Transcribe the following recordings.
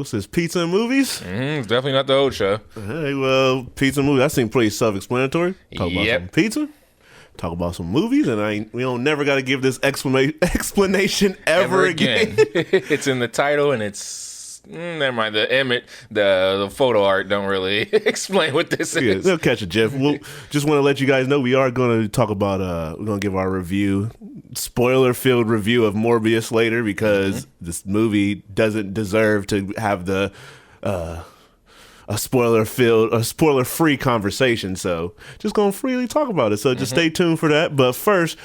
what's this? Pizza and movies? It's definitely not the old show. Hey, well, pizza and movies. That seems pretty self-explanatory. Talk about some pizza. Talk about some movies, and we don't never got to give this explanation ever again. It's in the title, and it's never mind. The photo art don't really explain what this is. Yeah, they'll catch it, Jeff. We'll just want to let you guys know we are going to talk about. We're going to give our review, spoiler-filled review of Morbius later because this movie doesn't deserve to have the. A spoiler-free conversation, so just gonna freely talk about it. So just stay tuned for that. But first,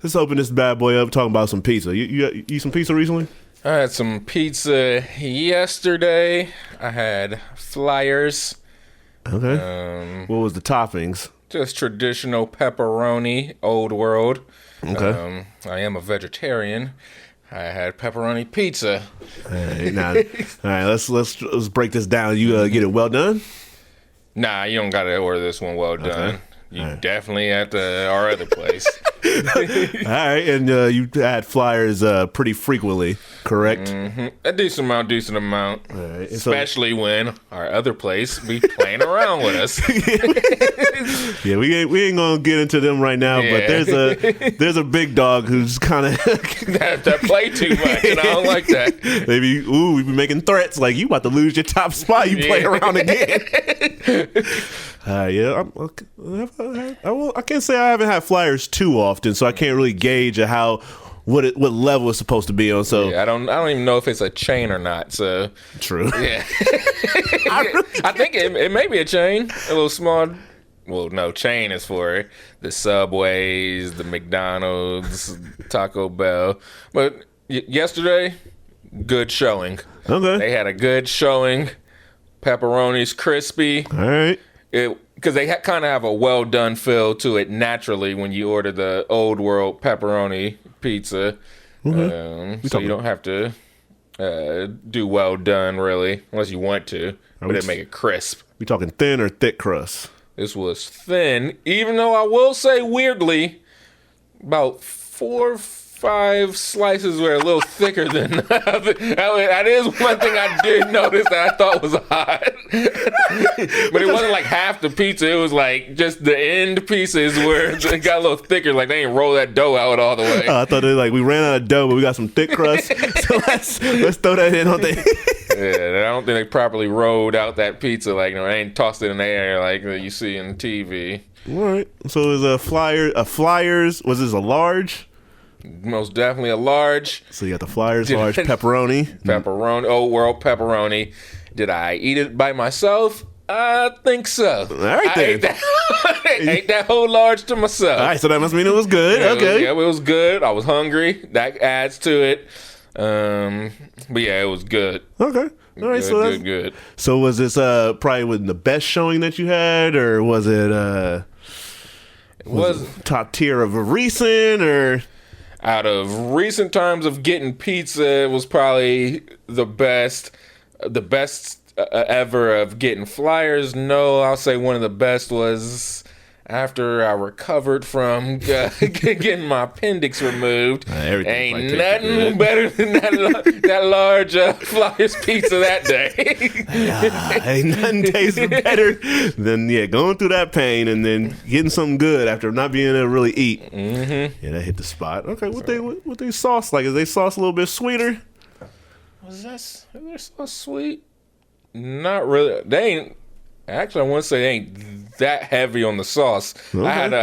let's open this bad boy up talking about some pizza. You eat some pizza recently? I had some pizza yesterday. I had Flyers. Okay. What was the toppings? Just traditional pepperoni, old world. Okay. I am a vegetarian. I had pepperoni pizza. All right, let's break this down. You get it well done? Nah, you don't gotta order this one well done. You definitely at our other place. All right, and you had Flyers pretty frequently, correct? A decent amount. All right. Especially when our other place be playing around with us. Yeah, we ain't gonna get into them right now, but there's a big dog who's kind of that play too much, and I don't like that. Maybe we be making threats like you about to lose your top spot. You play around again. I can't say I haven't had Flyers too often, so I can't really gauge what level it's supposed to be on. So I don't even know if it's a chain or not. So true. Yeah, I think it may be a chain, a little small. Well, no, chain is for the Subways, the McDonald's, Taco Bell. But yesterday, good showing. Okay, they had a good showing. Pepperoni's crispy. All right. Because they kind of have a well-done feel to it naturally when you order the old world pepperoni pizza. So you don't have to do well done, really, unless you want to. But it make it crisp. We talking thin or thick crust? This was thin, even though I will say, weirdly, about 4 or 5 slices were a little thicker than the other. That is one thing I did notice that I thought was odd. But it wasn't like half the pizza. It was like just the end pieces where it got a little thicker. Like they didn't roll that dough out all the way. I thought we ran out of dough, but we got some thick crust. So let's throw that in on the. Yeah, I don't think they properly rolled out that pizza. Like, they ain't tossed it in the air like you see in TV. All right. So it was a Flyers. Was this a large? Most definitely a large. So you got the Flyers large pepperoni. Old world pepperoni. Did I eat it by myself? I think so. All right, then. Ate that whole large to myself. All right, so that must mean it was good. Okay. It was good. I was hungry. That adds to it. But yeah, it was good. Okay. All right, good. So was this probably the best showing that you had, or was it was top tier of a recent, or out of recent times of getting pizza, it was probably the best ever of getting Flyers. No, I'll say one of the best was after I recovered from getting my appendix removed. Ain't nothing better than that large Flyers pizza that day. Ain't nothing tastes better than going through that pain and then getting something good after not being able to really eat. Yeah, that hit the spot. Okay, what they sauce like? Is they sauce a little bit sweeter? Was their sauce sweet? Not really. They ain't. Actually, I want to say they ain't that heavy on the sauce. Okay. I had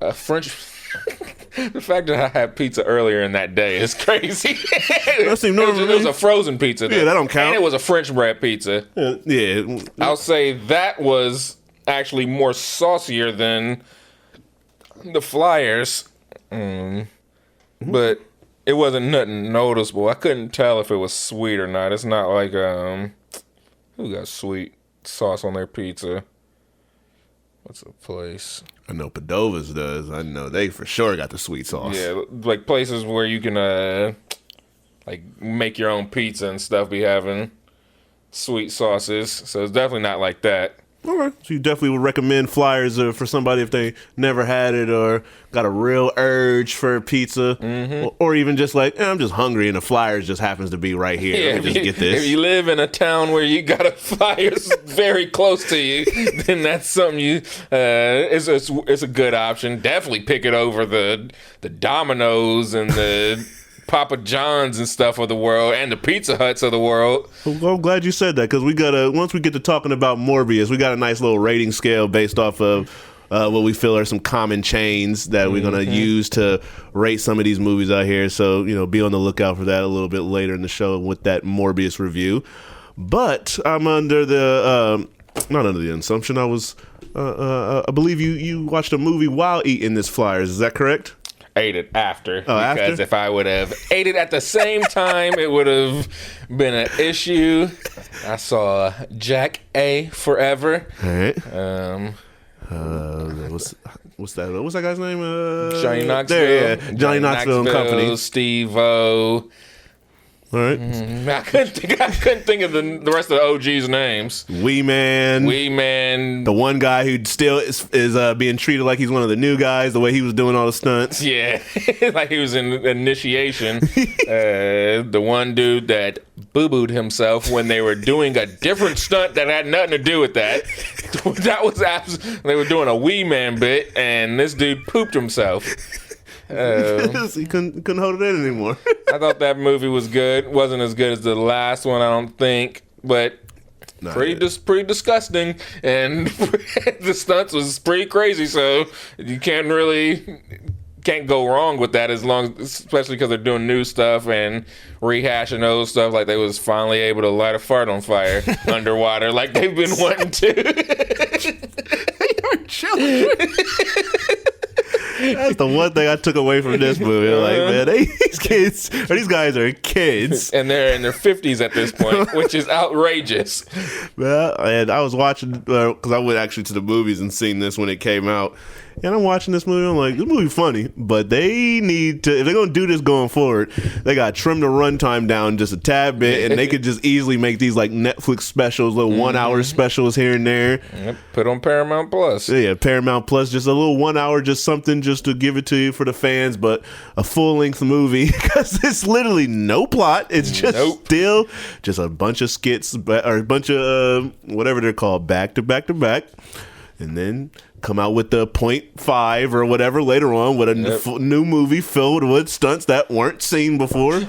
a French. The fact that I had pizza earlier in that day is crazy. It was a frozen pizza. Yeah, that don't count. And it was a French bread pizza. Yeah. I'll say that was actually more saucier than the Flyers. But it wasn't nothing noticeable. I couldn't tell if it was sweet or not. It's not like who got sweet sauce on their pizza? What's the place? I know Padova's does. I know they for sure got the sweet sauce. Yeah, like places where you can like make your own pizza and stuff be having sweet sauces. So it's definitely not like that. All right. So you definitely would recommend Flyers for somebody if they never had it or got a real urge for pizza, or even just like, I'm just hungry and the Flyers just happens to be right here. Yeah, Let me just get this. If you live in a town where you got a Flyers very close to you, then that's something it's a good option. Definitely pick it over the Domino's and the Papa John's and stuff of the world, and the Pizza Huts of the world. Well, I'm glad you said that, because once we get to talking about Morbius, we got a nice little rating scale based off of what we feel are some common chains that we're going to use to rate some of these movies out here. So, be on the lookout for that a little bit later in the show with that Morbius review. But I'm under the, not under the assumption, I believe you watched a movie while eating this Flyers. Is that correct? Ate it after, because after? If I would have ate it at the same time, it would have been an issue. I saw Jack A. Forever. All right. What's that? What's that guy's name? Johnny Knoxville. There, yeah. Johnny Knoxville and Company. Steve-O. All right. I couldn't think of the rest of the OG's names. Wee Man. The one guy who still is being treated like he's one of the new guys, the way he was doing all the stunts. Yeah, like he was in initiation. The one dude that boo-booed himself when they were doing a different stunt that had nothing to do with that. That was they were doing a Wee Man bit, and this dude pooped himself. He couldn't hold it in anymore. I thought that movie was good. Wasn't as good as the last one, I don't think, but pretty disgusting, and the stunts was pretty crazy. So you can't go wrong with that, especially because they're doing new stuff and rehashing old stuff. Like they was finally able to light a fart on fire underwater, like they've been wanting to. You're children. That's the one thing I took away from this movie. Like, man, these guys are kids, and they're in their 50s at this point, which is outrageous. Well, and I was watching because I went actually to the movies and seen this when it came out. And I'm watching this movie. I'm like, this movie funny, but they need to, if they're gonna do this going forward, they got to trim the runtime down just a tad bit, and they could just easily make these like Netflix specials, little 1 hour specials here and there. Yep, put on Paramount Plus. Yeah, Paramount Plus, just a little 1 hour, just something just to give it to you for the fans, but a full length movie because it's literally no plot. It's just still just a bunch of skits or a bunch of whatever they're called, back to back to back, and then come out with the 0.5 or whatever later on with a new movie filled with stunts that weren't seen before.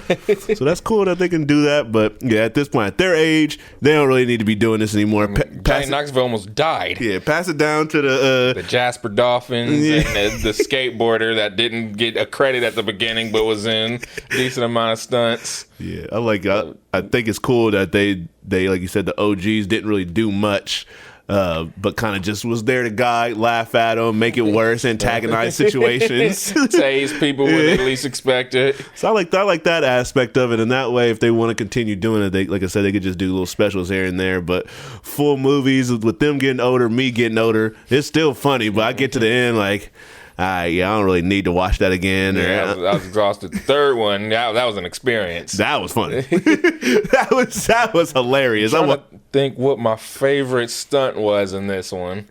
So that's cool that they can do that. But yeah, at this point, at their age, they don't really need to be doing this anymore. Johnny Knoxville almost died. Yeah, pass it down to the Jasper Dolphins and the skateboarder that didn't get a credit at the beginning but was in a decent amount of stunts. Yeah, I think it's cool that they like you said, the OGs didn't really do much. But kind of just was there to guide, laugh at them, make it worse, antagonize situations. Tase people when they least expect it. So I like that aspect of it. And that way, if they want to continue doing it, like I said, they could just do little specials here and there. But full movies with them getting older, me getting older, it's still funny. But I get to the end like, I don't really need to watch that again. Yeah, I was exhausted. The third one, that was an experience. That was funny. that was hilarious. I'm trying to think what my favorite stunt was in this one.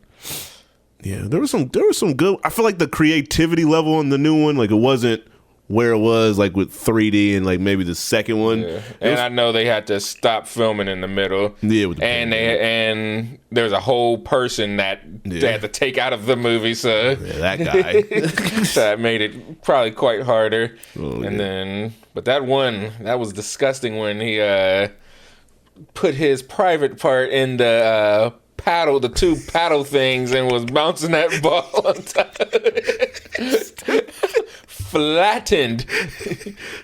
Yeah, there was some good. I feel like the creativity level in the new one, like it wasn't where it was like with 3D and like maybe the second one. Yeah. And I know they had to stop filming in the middle. Yeah, with the and there's a whole person that they had to take out of the movie, so that guy. That made it probably quite harder. But that was disgusting when he put his private part in the the two paddle things and was bouncing that ball on top of it. Flattened.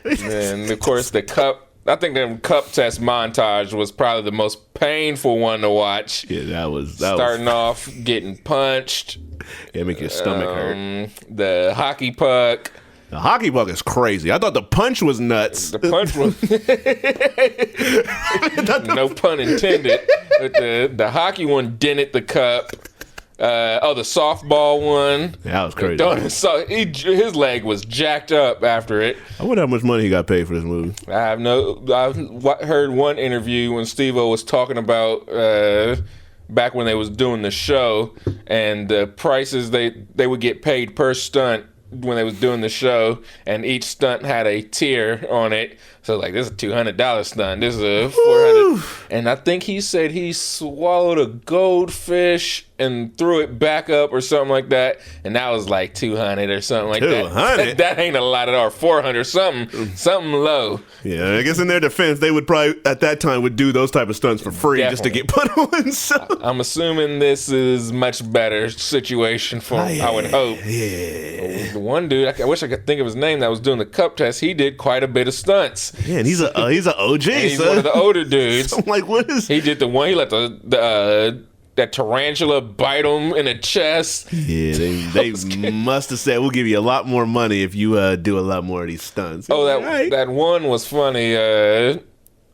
And of course the cup, I think the cup test montage was probably the most painful one to watch. Yeah, that was starting off getting punched. Yeah, make your stomach hurt. The hockey puck. The hockey puck is crazy. I thought the punch was nuts. The punch was no pun intended. But the hockey one dented the cup. The softball one. Yeah, that was crazy. His leg was jacked up after it. I wonder how much money he got paid for this movie. I've heard one interview when Steve-O was talking about back when they was doing the show, and the prices they would get paid per stunt when they was doing the show, and each stunt had a tier on it. So like, this is a $200 stunt, this is a $400, and I think he said he swallowed a goldfish and threw it back up or something like that, and that was like 200 or something like 200? that ain't a lot at all. 400 something low. Yeah, I guess in their defense, they would probably at that time would do those type of stunts for free just to get put on. So I'm assuming this is much better situation for I would hope. Yeah. The one dude, I wish I could think of his name, that was doing the cup test. He did quite a bit of stunts. Yeah, and he's an OG. He's one of the older dudes. So I'm like, what is? He did the one. He let that tarantula bite him in the chest. Yeah, they must have said, we'll give you a lot more money if you do a lot more of these stunts. Oh, that one was funny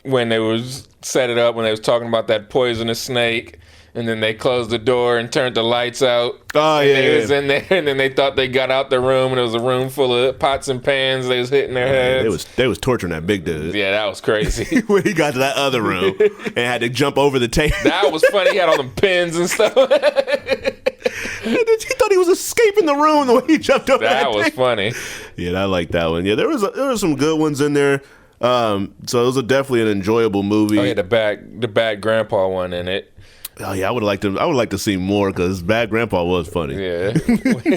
when they was set it up, when they was talking about that poisonous snake, and then they closed the door and turned the lights out. Oh, yeah. They was in there, and then they thought they got out the room, and it was a room full of pots and pans. They was hitting their heads. They was torturing that big dude. Yeah, that was crazy. When he got to that other room and had to jump over the table. That was funny. He had all them pins and stuff. He thought he was escaping the room the way he jumped over that was thing. funny. Yeah, I like that one. Yeah, there was some good ones in there. So it was definitely an enjoyable movie. Oh yeah, the bad grandpa one in it. Oh yeah, I would like to see more because Bad Grandpa was funny. Yeah,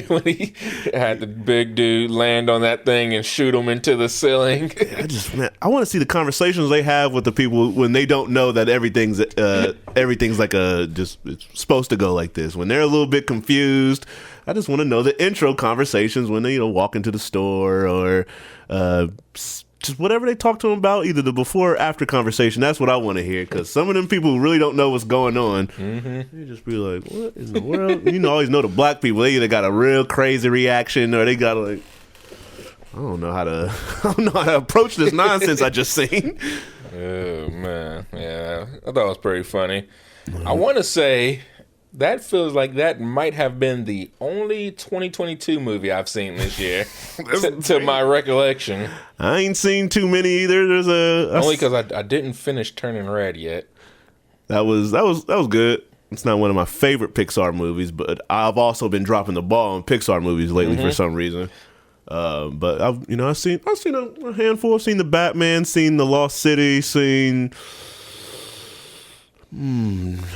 when he had the big dude land on that thing and shoot him into the ceiling. I want to see the conversations they have with the people when they don't know that everything's like it's supposed to go like this. When they're a little bit confused, I just want to know the intro conversations when they walk into the store or just whatever they talk to them about, either the before or after conversation. That's what I want to hear, because some of them people who really don't know what's going on, they just be like, what in the world? Always know the black people, they either got a real crazy reaction or they got like, I don't know how to approach this nonsense I just seen. Oh man, yeah, I thought it was pretty funny. I want to say that feels like that might have been the only 2022 movie I've seen this year, to my recollection. I ain't seen too many either. There's only because I didn't finish Turning Red yet. That was good. It's not one of my favorite Pixar movies, but I've also been dropping the ball on Pixar movies lately for some reason. But I've seen a handful. I've seen the Batman, seen the Lost City,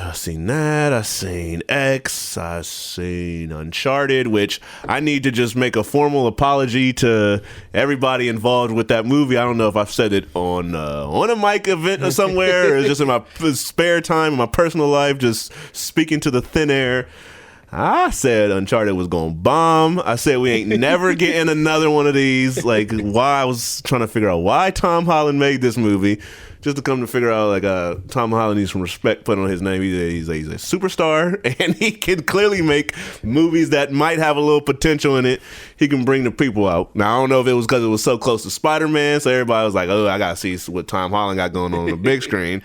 I've seen that. I've seen X. I've seen Uncharted, which I need to just make a formal apology to everybody involved with that movie. I don't know if I've said it on a mic event or somewhere, or it's just in my spare time, in my personal life, just speaking to the thin air. I said Uncharted was going to bomb. I said we ain't never getting another one of these. Like, why I was trying to figure out why Tom Holland made this movie. Just to come to figure out, like, Tom Holland needs some respect put on his name. He's a superstar, and he can clearly make movies that might have a little potential in it. He can bring the people out. Now, I don't know if it was because it was so close to Spider-Man, so everybody was like, oh, I got to see what Tom Holland got going on the big screen.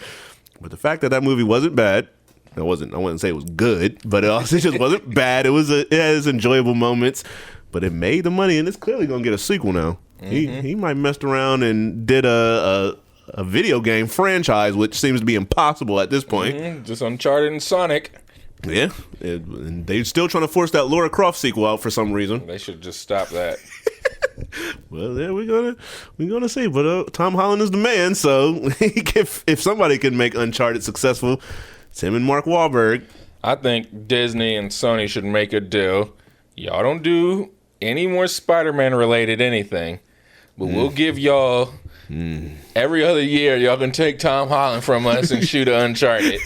But the fact that movie wasn't bad, I wouldn't say it was good, but it just wasn't bad. It had its enjoyable moments, but it made the money, and it's clearly going to get a sequel now. He might messed around and did a video game franchise, which seems to be impossible at this point. Just Uncharted and Sonic. Yeah, and they're still trying to force that Lara Croft sequel out for some reason. They should just stop that. Well, yeah, we're gonna see. But Tom Holland is the man, so if somebody can make Uncharted successful, it's him and Mark Wahlberg. I think Disney and Sony should make a deal. Y'all don't do any more Spider-Man related anything, but we'll give y'all every other year. Y'all can take Tom Holland from us and shoot an Uncharted.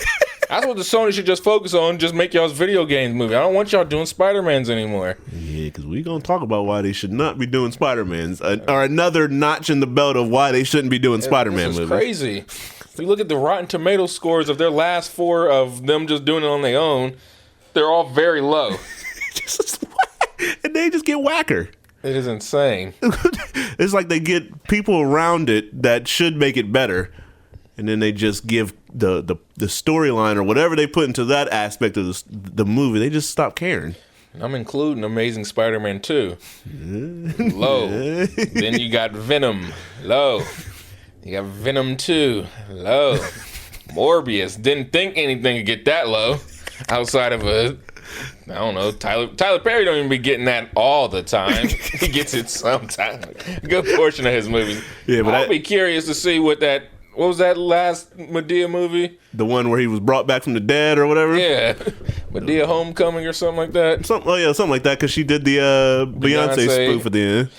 That's what the Sony should just focus on. Just make y'all's video games movie. I don't want y'all doing Spider-Mans anymore. Yeah, because we're going to talk about why they should not be doing Spider-Mans. Or another notch in the belt of why they shouldn't be doing Spider-Man movies. This is crazy. If you look at the Rotten Tomato scores of their last 4 of them just doing it on their own, they're all very low. And they just get whacker. It is insane. It's like they get people around it that should make it better, and then they just give the storyline or whatever they put into that aspect of the movie, they just stop caring. I'm including Amazing Spider-Man 2. Low. Then you got Venom. Low. You got Venom 2. Low. Morbius. Didn't think anything could get that low. outside of I don't know, Tyler Perry don't even be getting that all the time. He gets it sometimes. A good portion of his movies. Yeah, but I'll be curious to see what was that last Madea movie? The one where he was brought back from the dead or whatever? Yeah. Madea Homecoming or something like that? Something like that, because she did the Beyonce spoof at the end.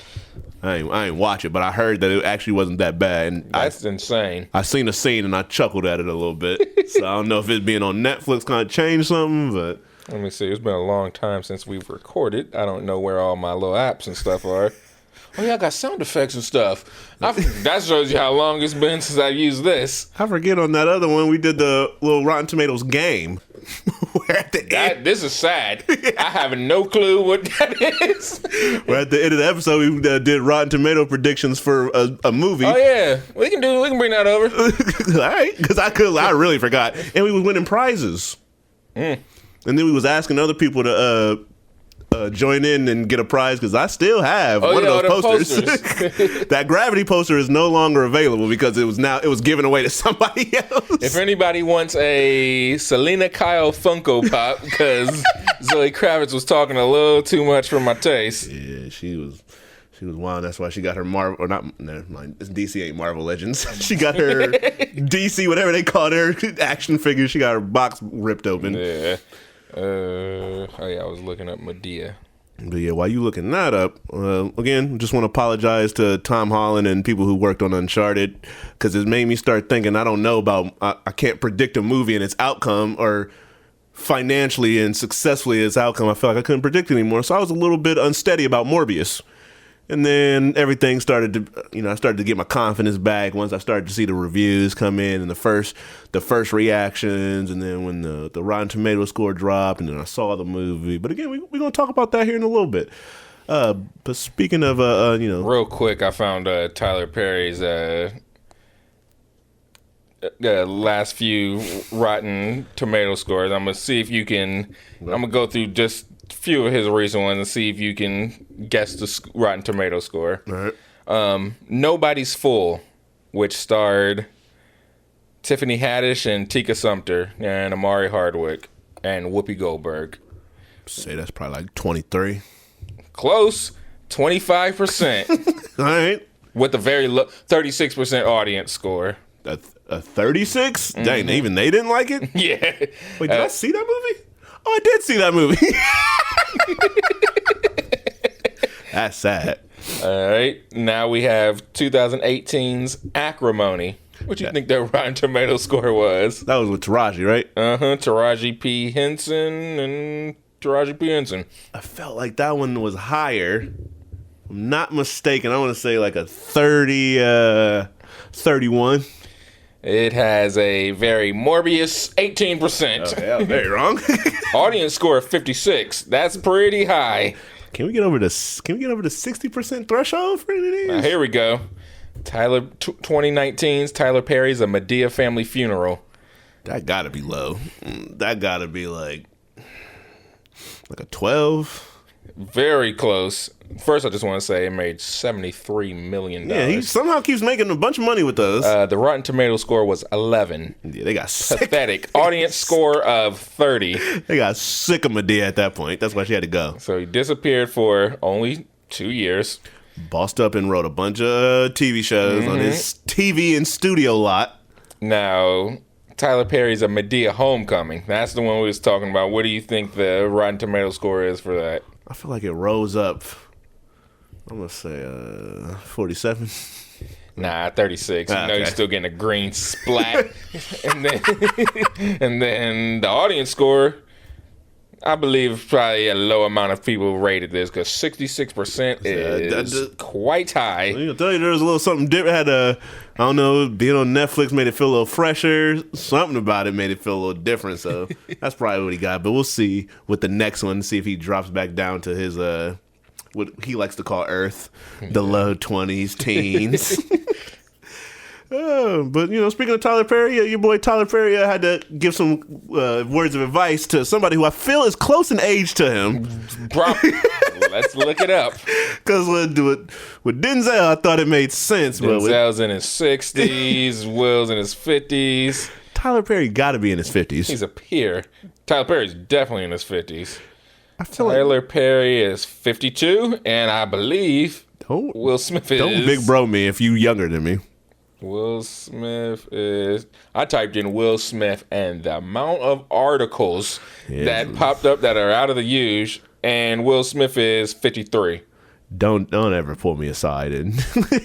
I ain't watch it, but I heard that it actually wasn't that bad. And that's insane. I seen a scene and I chuckled at it a little bit. So I don't know if it being on Netflix kind of changed something, but... Let me see. It's been a long time since we've recorded. I don't know where all my little apps and stuff are. Oh, yeah, I got sound effects and stuff. That shows you how long it's been since I've used this. I forget on that other one, we did the little Rotten Tomatoes game. Where at the end, this is sad. I have no clue what that is. Where at the end of the episode, we did Rotten Tomato predictions for a movie. Oh, yeah. We can bring that over. All right. Because I really forgot. And we was winning prizes. And then we was asking other people to join in and get a prize, because I still have one of those posters. That Gravity poster is no longer available because it was given away to somebody else. If anybody wants a Selena Kyle Funko Pop, because Zoe Kravitz was talking a little too much for my taste. Yeah, she was wild. That's why she got her Marvel, or not, never mind. It's DC ain't Marvel Legends. She got her DC, whatever they call her, action figure. She got her box ripped open. Yeah. I was looking up Madea. But yeah, while you looking that up, again, just want to apologize to Tom Holland and people who worked on Uncharted, because it made me start thinking, I don't know about, I can't predict a movie and its outcome, or financially and successfully its outcome. I felt like I couldn't predict it anymore, so I was a little bit unsteady about Morbius. And then everything started to, I started to get my confidence back once I started to see the reviews come in and the first reactions, and then when the Rotten Tomato score dropped, and then I saw the movie. But again, we're going to talk about that here in a little bit. But speaking of, real quick, I found Tyler Perry's last few Rotten Tomato scores. I'm going to see if you can, I'm going to go through just few of his recent ones and see if you can guess the Rotten Tomato score. All right. Nobody's Fool, which starred Tiffany Haddish and Tika Sumpter and Amari Hardwick and Whoopi Goldberg. Say that's probably like 23. Close. 25%. All right. With a very low 36% audience score. A 36? Mm-hmm. Dang, even they didn't like it? Yeah. Wait, did I see that movie? Oh, I did see that movie. That's sad. All right. Now we have 2018's Acrimony. What do you think their Rotten Tomato score was? That was with Taraji, right? Uh-huh. Taraji P. Henson. I felt like that one was higher. If I'm not mistaken, I want to say like a 31. It has a very Morbius 18%. Okay, I was very wrong. Audience score of 56. That's pretty high. Can we get over the 60% threshold for any of these? Now, here we go. 2019's Tyler Perry's A Madea Family Funeral. That gotta be low. That gotta be like a 12. Very close. First, I just want to say it made $73 million. Yeah, he somehow keeps making a bunch of money with those. The Rotten Tomato score was 11. Yeah, they got sick. Pathetic. Audience score of 30. They got sick of Madea at that point. That's why she had to go. So he disappeared for only 2 years. Bossed up and wrote a bunch of TV shows on his TV and studio lot. Now, Tyler Perry's A Madea Homecoming. That's the one we was talking about. What do you think the Rotten Tomato score is for that? I feel like it rose up. I'm going to say 47. Nah, 36. You know you're still getting a green splat. and then the audience score, I believe probably a low amount of people rated this, because 66% is quite high. I'll tell you, there was a little something different. I don't know, being on Netflix made it feel a little fresher. Something about it made it feel a little different. So that's probably what he got. But we'll see with the next one, see if he drops back down to his what he likes to call Earth, the low 20s, teens. But, speaking of Tyler Perry, your boy Tyler Perry had to give some words of advice to somebody who I feel is close in age to him. Let's look it up. Because with Denzel, I thought it made sense. Denzel's in his 60s, Will's in his 50s. Tyler Perry got to be in his 50s. He's a peer. Tyler Perry's definitely in his 50s. I feel Tyler Perry is 52, and I believe Will Smith is... Don't big bro me if you younger than me. Will Smith is... I typed in Will Smith, and the amount of articles that popped up that are out of the use, and Will Smith is 53. Don't ever pull me aside. And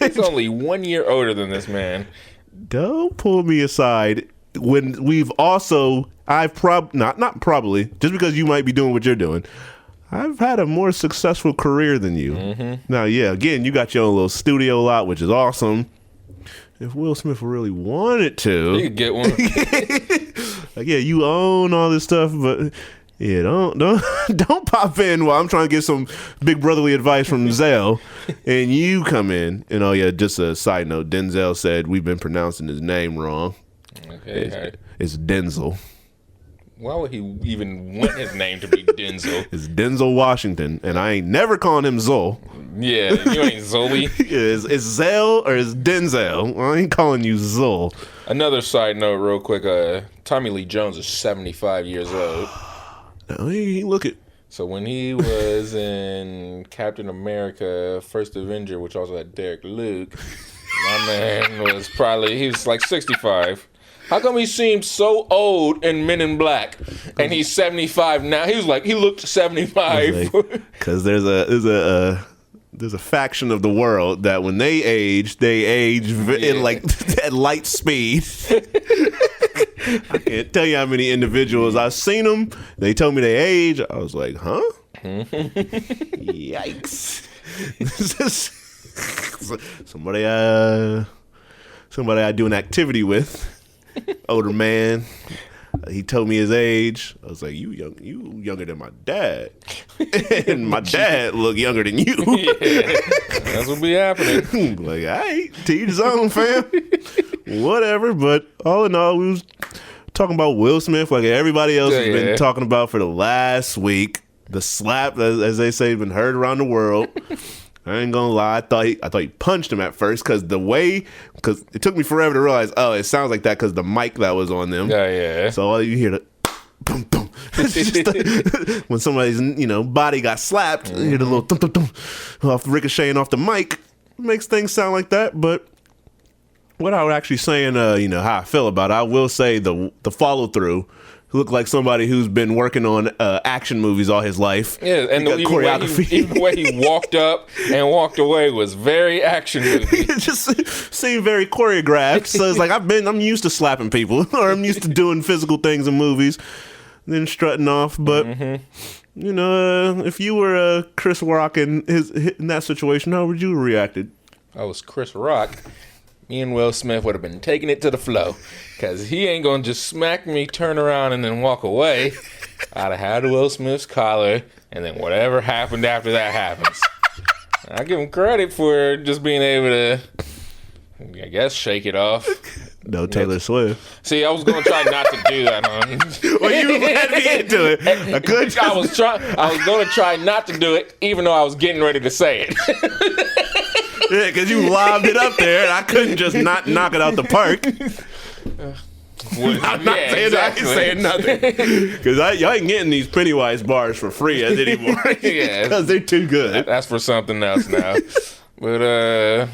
He's only 1 year older than this man. Don't pull me aside when we've also... not probably, just because you might be doing what you're doing, I've had a more successful career than you. Mm-hmm. Now, yeah, again, you got your own little studio lot, which is awesome. If Will Smith really wanted to, you could get one. Like, yeah, you own all this stuff, but yeah, don't pop in while I'm trying to get some big brotherly advice from Zell, and you come in. And oh yeah, just a side note, Denzel said we've been pronouncing his name wrong. Okay, it's Denzel. Why would he even want his name to be Denzel? It's Denzel Washington, and I ain't never calling him Zol. Yeah, you ain't Zoli. It's Zell or it's Denzel. I ain't calling you Zol. Another side note real quick, Tommy Lee Jones is 75 years old. No, he look it. So when he was in Captain America, First Avenger, which also had Derek Luke, my man he was like 65. How come he seemed so old in Men in Black, and he's 75 now? He looked 75. Because there's a faction of the world that when they age in like at light speed. I can't tell you how many individuals I've seen them. They told me they age. I was like, huh? Yikes! This is somebody I do an activity with. Older man. He told me his age. I was like, you younger than my dad. And my dad look younger than you. Yeah, that's what be happening. Like, all right, to each his own, fam. Whatever. But all in all, we was talking about Will Smith like everybody else has been talking about for the last week. The slap, as they say, been heard around the world. I ain't gonna lie. I thought he punched him at first because it took me forever to realize. Oh, it sounds like that because the mic that was on them. Yeah. So all you hear the boom boom. When somebody's body got slapped, you hear the little thump thump thump off ricocheting off the mic. Makes things sound like that. But what I was actually saying, how I feel about it, I will say the follow through. Looked like somebody who's been working on action movies all his life. Yeah, and even the way he walked up and walked away was very action movie. It just seemed very choreographed. So it's like I'm used to slapping people, or I'm used to doing physical things in movies, then strutting off. But if you were Chris Rock in that situation, how would you have reacted? I was Chris Rock. Me and Will Smith would have been taking it to the flow, because he ain't going to just smack me, turn around, and then walk away. I'd have had Will Smith's collar, and then whatever happened after that happens. I give him credit for just being able to, I guess, shake it off. No Taylor Swift. See, I was going to try not to do that. Well, you had me into it. I was going to try not to do it, even though I was getting ready to say it. Yeah, because you lobbed it up there, and I couldn't just not knock it out the park. I'm not saying I ain't saying nothing. Because y'all ain't getting these Pennywise bars for free anymore. Yeah. Because they're too good. That's for something else now. But,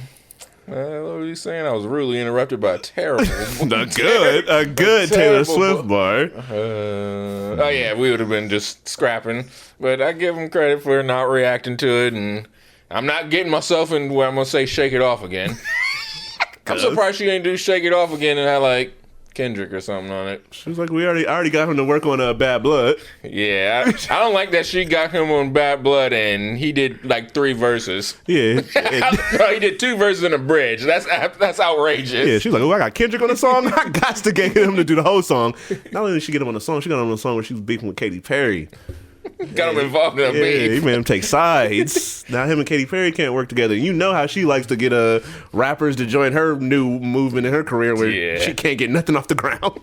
what were you saying? I was rudely interrupted by a terrible... a good Taylor Swift bar. Oh, yeah, we would have been just scrapping. But I give him credit for not reacting to it, and... I'm not getting myself in where I'm going to say shake it off again. I'm surprised she ain't do shake it off again and had like Kendrick or something on it. She was like, I already got him to work on Bad Blood. Yeah, I don't like that she got him on Bad Blood and he did like 3 verses. Yeah. No, he did 2 verses and a bridge. That's outrageous. Yeah, she was like, I got Kendrick on the song? I got to get him to do the whole song. Not only did she get him on the song, she got him on the song where she was beefing with Katy Perry. Got him involved in a beef. He made him take sides. Now him and Katy Perry can't work together. You know how she likes to get rappers to join her new movement in her career where she can't get nothing off the ground.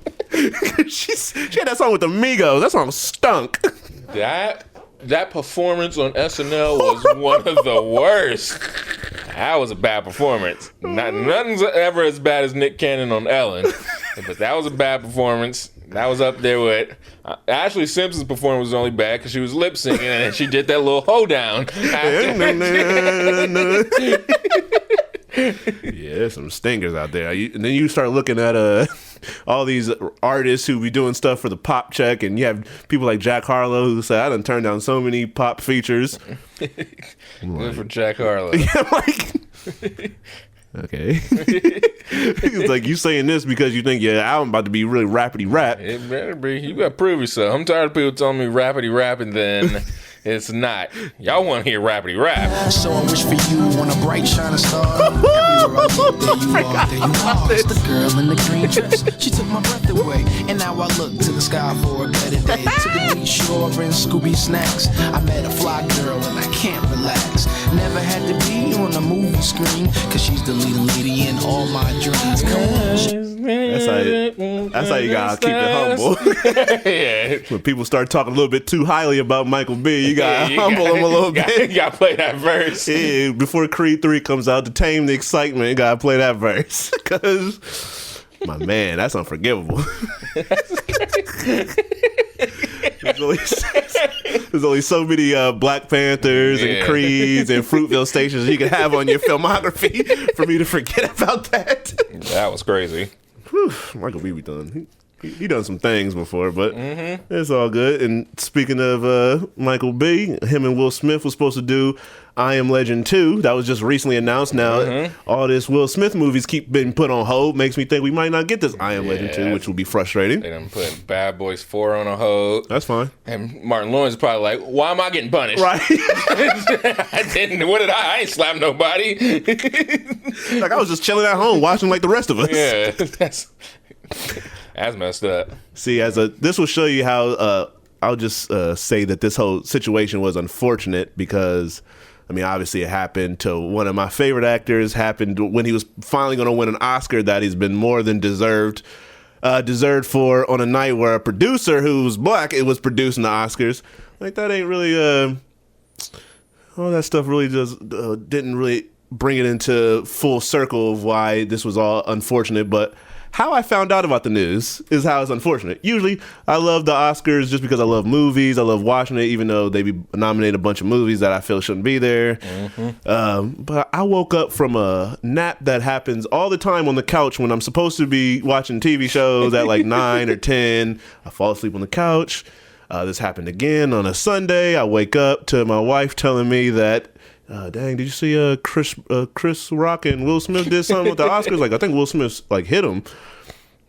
She had that song with the Migos. That song stunk. That performance on SNL was one of the worst. That was a bad performance. Nothing's ever as bad as Nick Cannon on Ellen. But that was a bad performance. That was up there with Ashley Simpson's performance was only bad because she was lip syncing and she did that little hoedown. Yeah, there's some stingers out there. And then you start looking at all these artists who be doing stuff for the pop check, and you have people like Jack Harlow who say, I done turned down so many pop features. Good for Jack Harlow. Yeah, I'm like, okay. He's like, you saying this because you think your album about to be really rappity rap. It better be. You got to prove yourself. I'm tired of people telling me rappity rap and then it's not. Y'all want to hear rappity rap. So I wish for you on a bright shining star. Everywhere I look, there you are, there you are. It's the girl in the green dress. She took my breath away, and now I look to the sky for a better day. To the beach shore and Scooby snacks. I met a fly girl and I can't relax. Never had to be on a movie screen, cause she's the leading lady in all my dreams. Come on. That's how you gotta keep it humble. Yeah. When people start talking a little bit too highly about Michael B, you gotta humble them a little bit. You gotta play that verse. Yeah, before Creed 3 comes out, to tame the excitement, you gotta play that verse. Cause my man, that's unforgivable. There's only so many Black Panthers and Creeds and Fruitville stations you can have on your filmography for me to forget about that. That was crazy. Whew, Michael B. done. He done some things before, but it's all good. And speaking of Michael B., him and Will Smith was supposed to do I Am Legend 2. That was just recently announced. Now, all this Will Smith movies keep being put on hold. Makes me think we might not get this I Am Legend 2, which will be frustrating. They done put Bad Boys 4 on a hold. That's fine. And Martin Lawrence is probably like, why am I getting punished? Right. I didn't. What did I ain't slapped nobody. Like, I was just chilling at home watching like the rest of us. Yeah, that's messed up. See, this will show you how I'll just say that this whole situation was unfortunate because, I mean, obviously it happened to one of my favorite actors, happened when he was finally going to win an Oscar that he's been more than deserved for on a night where a producer who's Black, it was producing the Oscars. Like, that ain't really, all that stuff really just didn't really bring it into full circle of why this was all unfortunate, but how I found out about the news is how it's unfortunate. Usually, I love the Oscars just because I love movies. I love watching it, even though they be nominated a bunch of movies that I feel shouldn't be there. But I woke up from a nap that happens all the time on the couch when I'm supposed to be watching TV shows at like 9 or 10. I fall asleep on the couch. This happened again on a Sunday. I wake up to my wife telling me that, dang, did you see Chris Rock and Will Smith did something with the Oscars? Like, I think Will Smith like hit him.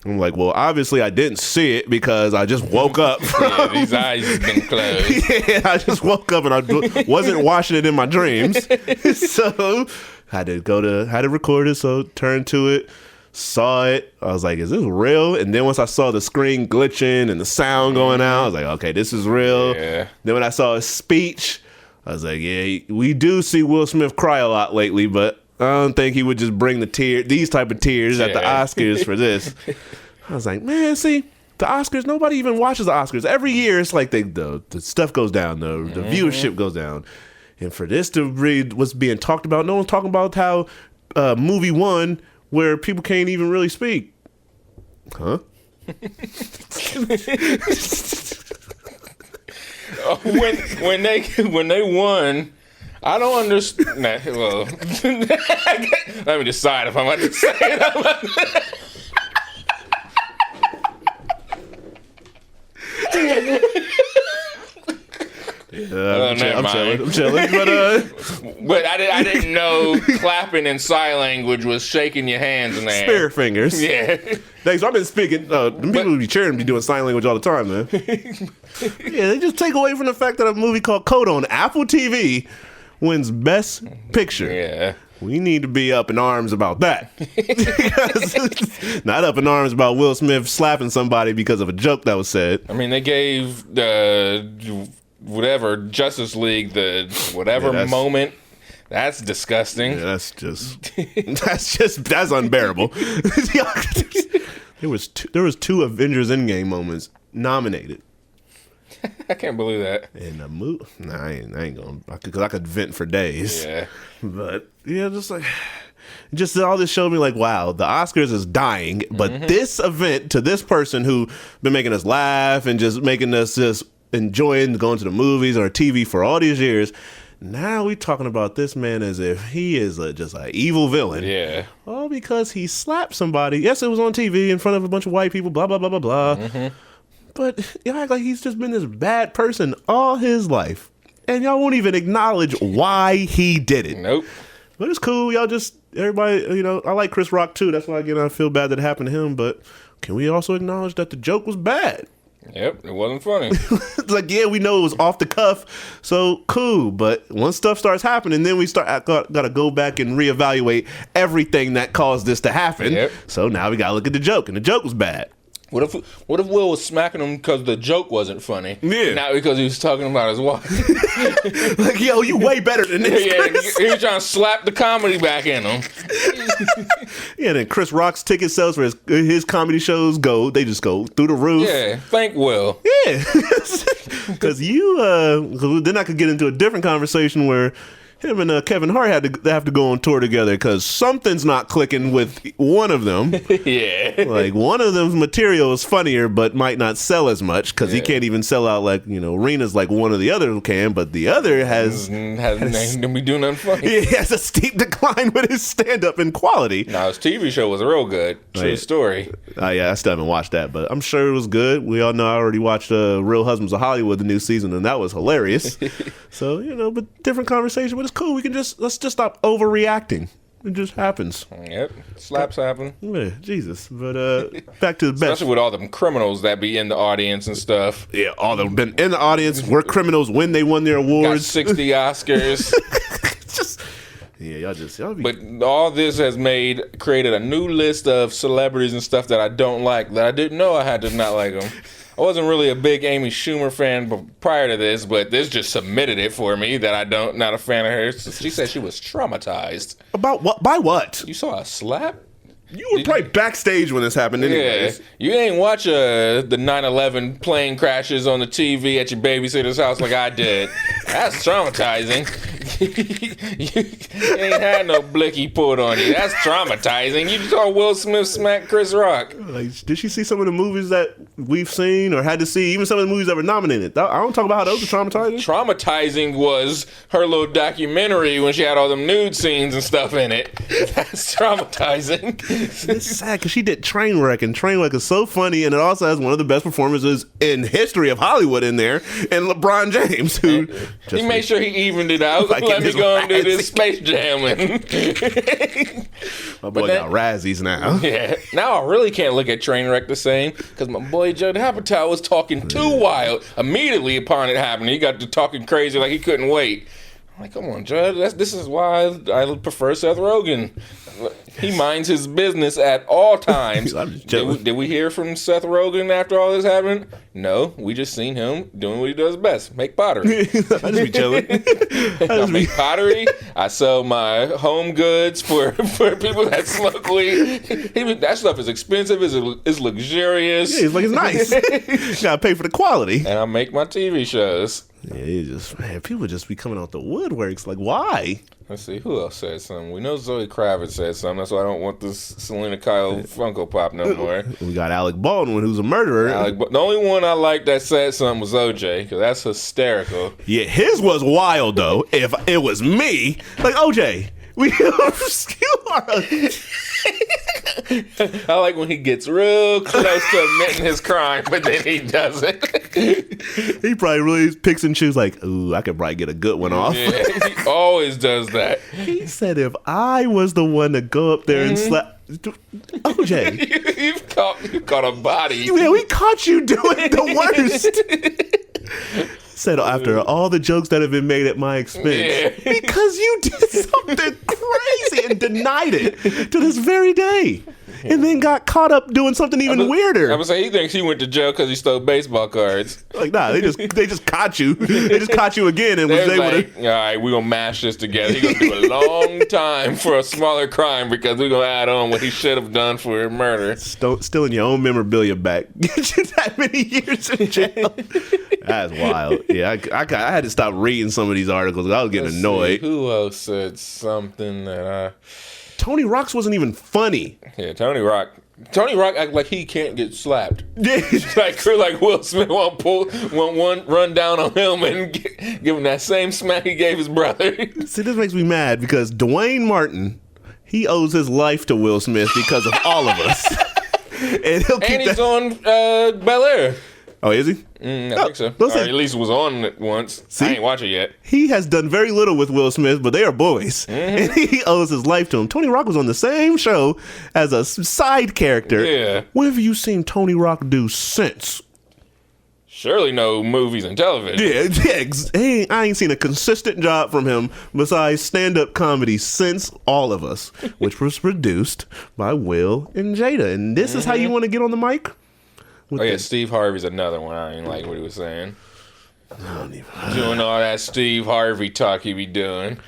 I'm like, well, obviously I didn't see it because I just woke up. These eyes have been closed. Yeah, I just woke up and I wasn't watching it in my dreams. So had to record it, so turned to it, saw it. I was like, is this real? And then once I saw the screen glitching and the sound going out, I was like, okay, this is real. Yeah. Then when I saw his speech, I was like, yeah, we do see Will Smith cry a lot lately, but I don't think he would just bring these type of tears at the Oscars for this. I was like, man, see, the Oscars, nobody even watches the Oscars. Every year, it's like the stuff goes down, the viewership goes down. And for this to read what's being talked about, no one's talking about how movie won where people can't even really speak. Huh? when they won, I don't understand. Well, let me decide if I'm about to say it. I'm chilling. But I didn't know clapping in sign language was shaking your hands in the air. Spirit fingers. Yeah. Thanks. I've been speaking. The people who be cheering be doing sign language all the time, man. Yeah, they just take away from the fact that a movie called Coda on Apple TV wins Best Picture. Yeah. We need to be up in arms about that. Not up in arms about Will Smith slapping somebody because of a joke that was said. I mean, they gave whatever Justice League moment. That's disgusting. Yeah, that's unbearable. There was two Avengers Endgame moments nominated. I can't believe that. In a movie? Nah, I ain't gonna, because I could vent for days. Yeah. But yeah, just like, Just all this showed me like, wow, the Oscars is dying, but this event to this person who been making us laugh and just making us just enjoying going to the movies or TV for all these years. Now we talking about this man as if he is just an evil villain. Yeah. All because he slapped somebody. Yes, it was on TV in front of a bunch of white people, blah, blah, blah, blah, blah. But y'all act like he's just been this bad person all his life. And y'all won't even acknowledge why he did it. Nope. But it's cool. Y'all just, everybody, I like Chris Rock too. That's why, again, I feel bad that it happened to him. But can we also acknowledge that the joke was bad? Yep, it wasn't funny. It's like, yeah, we know it was off the cuff, so cool. But once stuff starts happening, then we got to go back and reevaluate everything that caused this to happen. Yep. So now we got to look at the joke, and the joke was bad. What if Will was smacking him because the joke wasn't funny? Yeah. Not because he was talking about his wife. Like, yo, you way better than this. Yeah, Chris. he was trying to slap the comedy back in him. Yeah, then Chris Rock's ticket sales for his comedy shows they just go through the roof. Yeah, thank Will. Yeah. Because then I could get into a different conversation where him and Kevin Hart have to go on tour together because something's not clicking with one of them. Yeah. Like, one of them's material is funnier but might not sell as much because he can't even sell out like, arenas like one of the other can, but the other Hasn't be doing nothing funny. he has a steep decline with his stand-up in quality. No, his TV show was real good. True story. Yeah, I still haven't watched that, but I'm sure it was good. We all know I already watched Real Husbands of Hollywood, the new season, and that was hilarious. So, but different conversation, but it's cool. Let's just stop overreacting. It just happens. Yep, slaps happen. Yeah, Jesus. But back to the best. Especially with all them criminals that be in the audience and stuff. Yeah, all of them been in the audience, were criminals when they won their Got awards. 60 Oscars. Yeah, y'all be. But all this has created a new list of celebrities and stuff that I don't like, that I didn't know I had to not like them. I wasn't really a big Amy Schumer fan prior to this, but this just cemented it for me that not a fan of hers. She said she was traumatized. About what? By what? You saw a slap? You were probably backstage when this happened anyways. Yeah. You ain't watch the 9/11 plane crashes on the TV at your babysitter's house like I did. That's traumatizing. You ain't had no blicky pulled on you. That's traumatizing. You saw Will Smith smack Chris Rock. Like, did she see some of the movies that we've seen or had to see? Even some of the movies that were nominated. I don't talk about how those are traumatizing. Traumatizing was her little documentary when she had all them nude scenes and stuff in it. That's traumatizing. It's sad because she did Trainwreck, and Trainwreck is so funny, and it also has one of the best performances in history of Hollywood in there, and LeBron James, who he made sure he evened it out. Like, Let me go and do this Space Jamming. My boy got Razzies now. Yeah. Now I really can't look at Trainwreck the same because my boy Judd Apatow was talking too wild immediately upon it happening. He got to talking crazy like he couldn't wait. I'm like, come on, Judd. This is why I prefer Seth Rogen. He minds his business at all times. Did we hear from Seth Rogen after all this happened? No, we just seen him doing what he does best, make pottery. I just be chilling. I make pottery. I sell my home goods for people that smoke weed. That stuff is expensive. It's luxurious. Yeah, it's nice. Gotta pay for the quality. And I make my TV shows. Yeah, people just be coming out the woodworks. Like, why? Let's see, who else said something? We know Zoe Kravitz said something. That's why I don't want this Selena Kyle Funko Pop no more. We got Alec Baldwin, who's a murderer. The only one I liked that said something was OJ, because that's hysterical. Yeah, his was wild, though. If it was me, like, OJ, I like when he gets real close to admitting his crime, but then he doesn't. He probably really picks and chooses, like, ooh, I could probably get a good one off. Yeah, he always does that. He said if I was the one to go up there and slap OJ. You've caught a body. Yeah, we caught you doing the worst. Said after all the jokes that have been made at my expense. Yeah. Because you did something crazy and denied it to this very day. And then got caught up doing something even weirder. I would say he thinks he went to jail because he stole baseball cards. Like, nah, they just caught you. They just caught you again and was able like, all right, we're going to mash this together. He's going to do a long time for a smaller crime because we're going to add on what he should have done for murder. Stealing your own memorabilia back. Get you that many years in jail. That's wild. Yeah, I had to stop reading some of these articles. I was getting annoyed. Who else said something that Tony Rock's wasn't even funny. Yeah, Tony Rock act like he can't get slapped. Yeah. like Will Smith won't run down on him and give him that same smack he gave his brother. See, this makes me mad because Dwayne Martin, he owes his life to Will Smith because of all of us. And he's on Bel Air. Oh, is he? I think so. Or at least was on it once. See? I ain't watch it yet. He has done very little with Will Smith, but they are boys. And he owes his life to him. Tony Rock was on the same show as a side character. Yeah. What have you seen Tony Rock do since? Surely no movies and television. Yeah. I ain't seen a consistent job from him besides stand-up comedy since All of Us, which was produced by Will and Jada. And this is how you want to get on the mic? Steve Harvey's another one. I ain't like what he was saying. Doing all that Steve Harvey talk he be doing.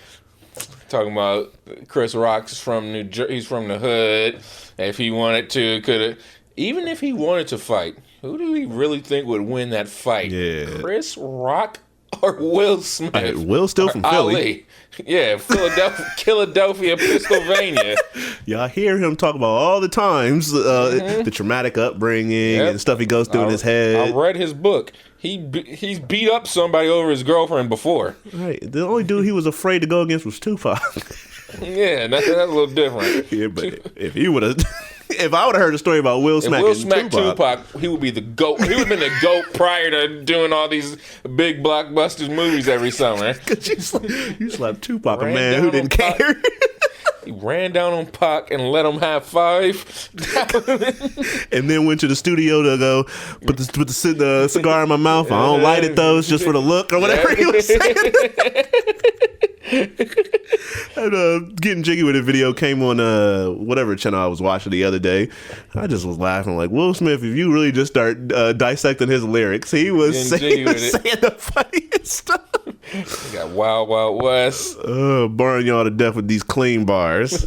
Talking about Chris Rock's from New Jersey. He's from the hood. If he wanted to, could have. Even if he wanted to fight, who do we really think would win that fight? Yeah. Chris Rock or Will Smith? Hey, Will's still from Philly. Ali. Yeah, Philadelphia, Pennsylvania. Y'all hear him talk about all the times the traumatic upbringing and stuff he goes through in his head. I read his book. He's beat up somebody over his girlfriend before. Right. The only dude he was afraid to go against was Tupac. Yeah, that's a little different. Yeah, but if you would have... If I would have heard a story about Will smacking Tupac, he would be the GOAT. He would have been the GOAT prior to doing all these big blockbusters movies every summer. Because you slapped Tupac, a man who didn't care. He ran down on Pac and let him have 5. And then went to the studio to go put the cigar in my mouth. I don't light it though. It's just for the look or whatever he was saying. And Getting Jiggy with It video came on whatever channel I was watching the other day. I just was laughing like, Will Smith, if you really just start dissecting his lyrics, he was saying the funniest stuff. He got Wild Wild West. Burn y'all to death with these clean bars.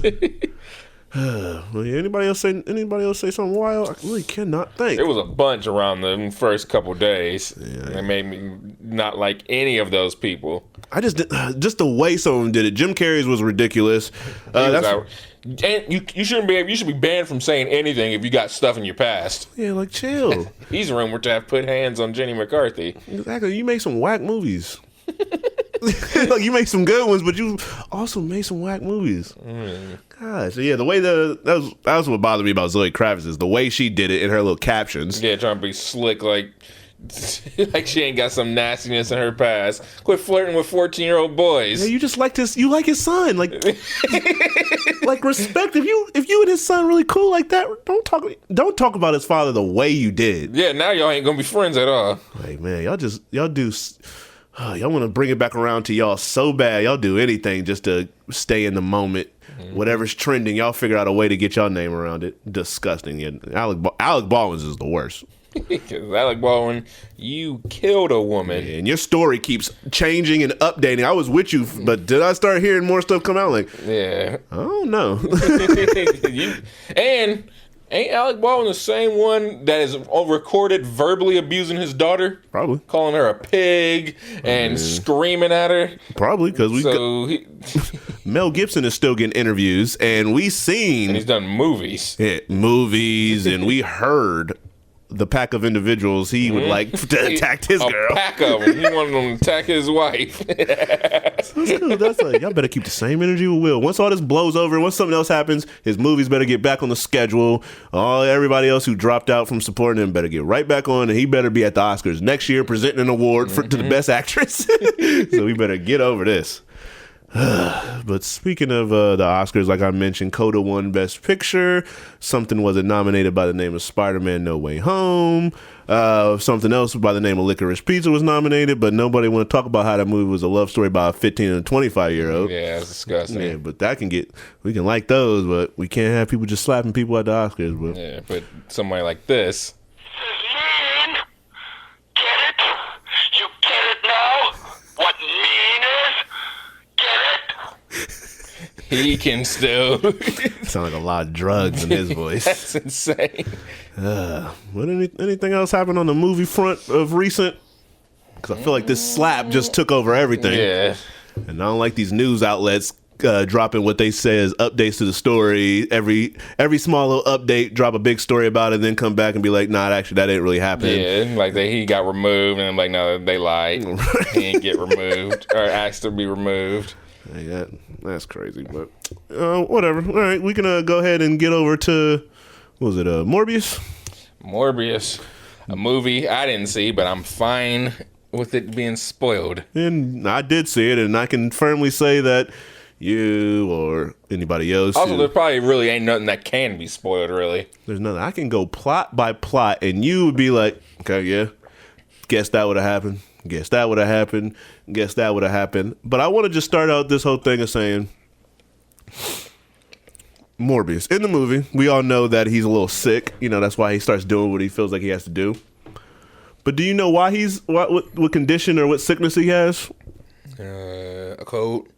Anybody else say something wild? I really cannot think. There was a bunch around the first couple days. That made me not like any of those people. I just the way some of them did it. Jim Carrey's was ridiculous. And you shouldn't be. You should be banned from saying anything if you got stuff in your past. Yeah, like chill. He's rumored to have put hands on Jenny McCarthy. Exactly. You make some whack movies. Like you make some good ones, but you also made some whack movies. Gosh, yeah. The way that was what bothered me about Zoe Kravitz is the way she did it in her little captions. Yeah, trying to be slick like she ain't got some nastiness in her past. Quit flirting with 14-year-old boys. Yeah, you just like this. You like his son, like respect. If you and his son really cool like that, don't talk about his father the way you did. Yeah, now y'all ain't gonna be friends at all. Like man, y'all want to bring it back around to y'all so bad. Y'all do anything just to stay in the moment. Whatever's trending, y'all figure out a way to get y'all name around it. Disgusting. Yeah, Alec Baldwin's is the worst. Alec Baldwin, you killed a woman. Yeah, and your story keeps changing and updating. I was with you, but did I start hearing more stuff come out? Like, yeah. I don't know. And ain't Alec Baldwin the same one that is recorded verbally abusing his daughter? Probably. Calling her a pig and screaming at her? Probably, because Mel Gibson is still getting interviews, and we seen... And he's done movies. Yeah, movies, and we heard the pack of individuals he would like to attack his girl. A pack of them. He wanted them to attack his wife. That's like, y'all better keep the same energy with Will. Once all this blows over, once something else happens, his movies better get back on the schedule. Everybody else who dropped out from supporting him better get right back on, and he better be at the Oscars next year presenting an award to the best actress. So we better get over this. But speaking of the Oscars, like I mentioned, Coda won Best Picture. Something wasn't nominated by the name of Spider-Man No Way Home. Something else by the name of Licorice Pizza was nominated, but nobody want to talk about how that movie was a love story by a 15 and a 25-year-old. Yeah, that's disgusting. Yeah, but we can like those, but we can't have people just slapping people at the Oscars. But. Yeah, but somebody like this. Mean? Get it? You get it now? What mean is? Get it? He can still sound like a lot of drugs in his voice. That's insane. What anything else happened on the movie front of recent? Because I feel like this slap just took over everything. Yeah. And I don't like these news outlets dropping what they say is updates to the story. Every small little update, drop a big story about it, and then come back and be like, nah, actually, that didn't really happen. Yeah, like he got removed, and I'm like, no, they lied. He didn't get removed or asked to be removed. Yeah, that's crazy, but whatever. All right, we can go ahead and get over to, what was it, Morbius? Morbius, a movie I didn't see, but I'm fine with it being spoiled. And I did see it, and I can firmly say that you or anybody else. Also, there probably really ain't nothing that can be spoiled, really. There's nothing. I can go plot by plot, and you would be like, okay, yeah, guess that would have happened. Guess that would have happened. Guess that would have happened. But I want to just start out this whole thing of saying, Morbius. In the movie, we all know that he's a little sick. You know, that's why he starts doing what he feels like he has to do. But do you know why what condition or what sickness he has? A cold.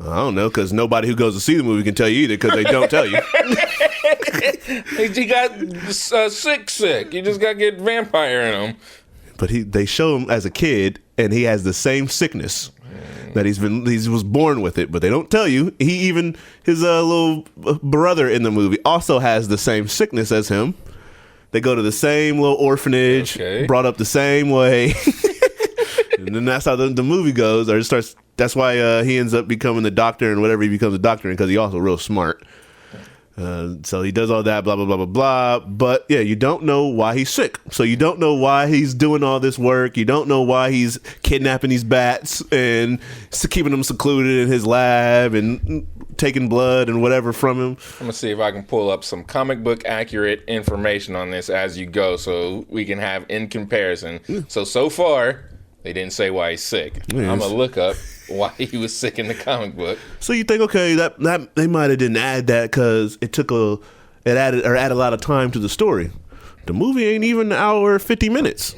I don't know, because nobody who goes to see the movie can tell you either, because they don't tell you. He got sick. You just got to get vampire in him. But they show him as a kid, and he has the same sickness that he was born with it. But they don't tell you. His little brother in the movie also has the same sickness as him. They go to the same little orphanage, brought up the same way, and then that's how the movie goes. Or it starts. That's why he ends up becoming the doctor and whatever he becomes a doctor in, because he's also real smart. So he does all that, blah, blah, blah, blah, blah. But yeah, you don't know why he's sick. So you don't know why he's doing all this work. You don't know why he's kidnapping these bats and keeping them secluded in his lab and taking blood and whatever from him. I'm going to see if I can pull up some comic book accurate information on this as you go so we can have in comparison. So far, they didn't say why he's sick. Yes. I'm going to look up why he was sick in the comic book. So you think, okay, that they might have didn't add that because it added a lot of time to the story. The movie ain't even an hour 50 minutes.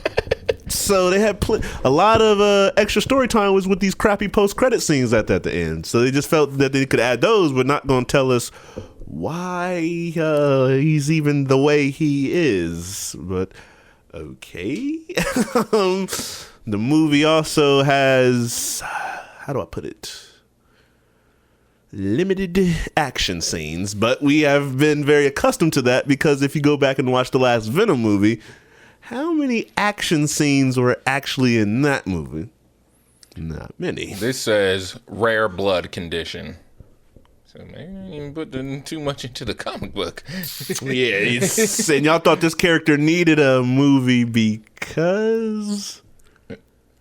So they had a lot of extra story time was with these crappy post-credit scenes at the end. So they just felt that they could add those, but not going to tell us why he's even the way he is. But okay. The movie also has, how do I put it? Limited action scenes, but we have been very accustomed to that because if you go back and watch the last Venom movie, how many action scenes were actually in that movie? Not many. This says rare blood condition. So maybe I didn't even put too much into the comic book. Yeah, and y'all thought this character needed a movie because...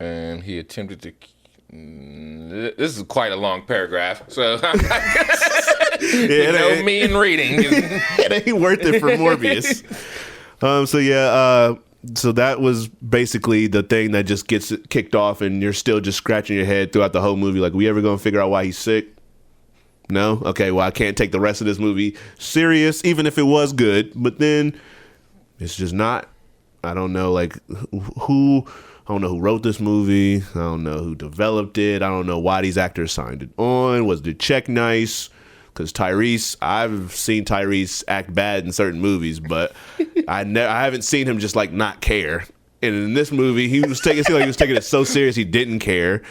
And he attempted to... This is quite a long paragraph, so me and reading. It ain't worth it for Morbius. So that was basically the thing that just gets it kicked off, and you're still just scratching your head throughout the whole movie. Like, we ever gonna figure out why he's sick? No? Okay, well, I can't take the rest of this movie serious, even if it was good. But then it's just not. I don't know, like, who... I don't know who wrote this movie. I don't know who developed it. I don't know why these actors signed it on. Was the check nice? Because Tyrese, I've seen Tyrese act bad in certain movies, but I haven't seen him just like not care. And in this movie, he was taking it so serious he didn't care.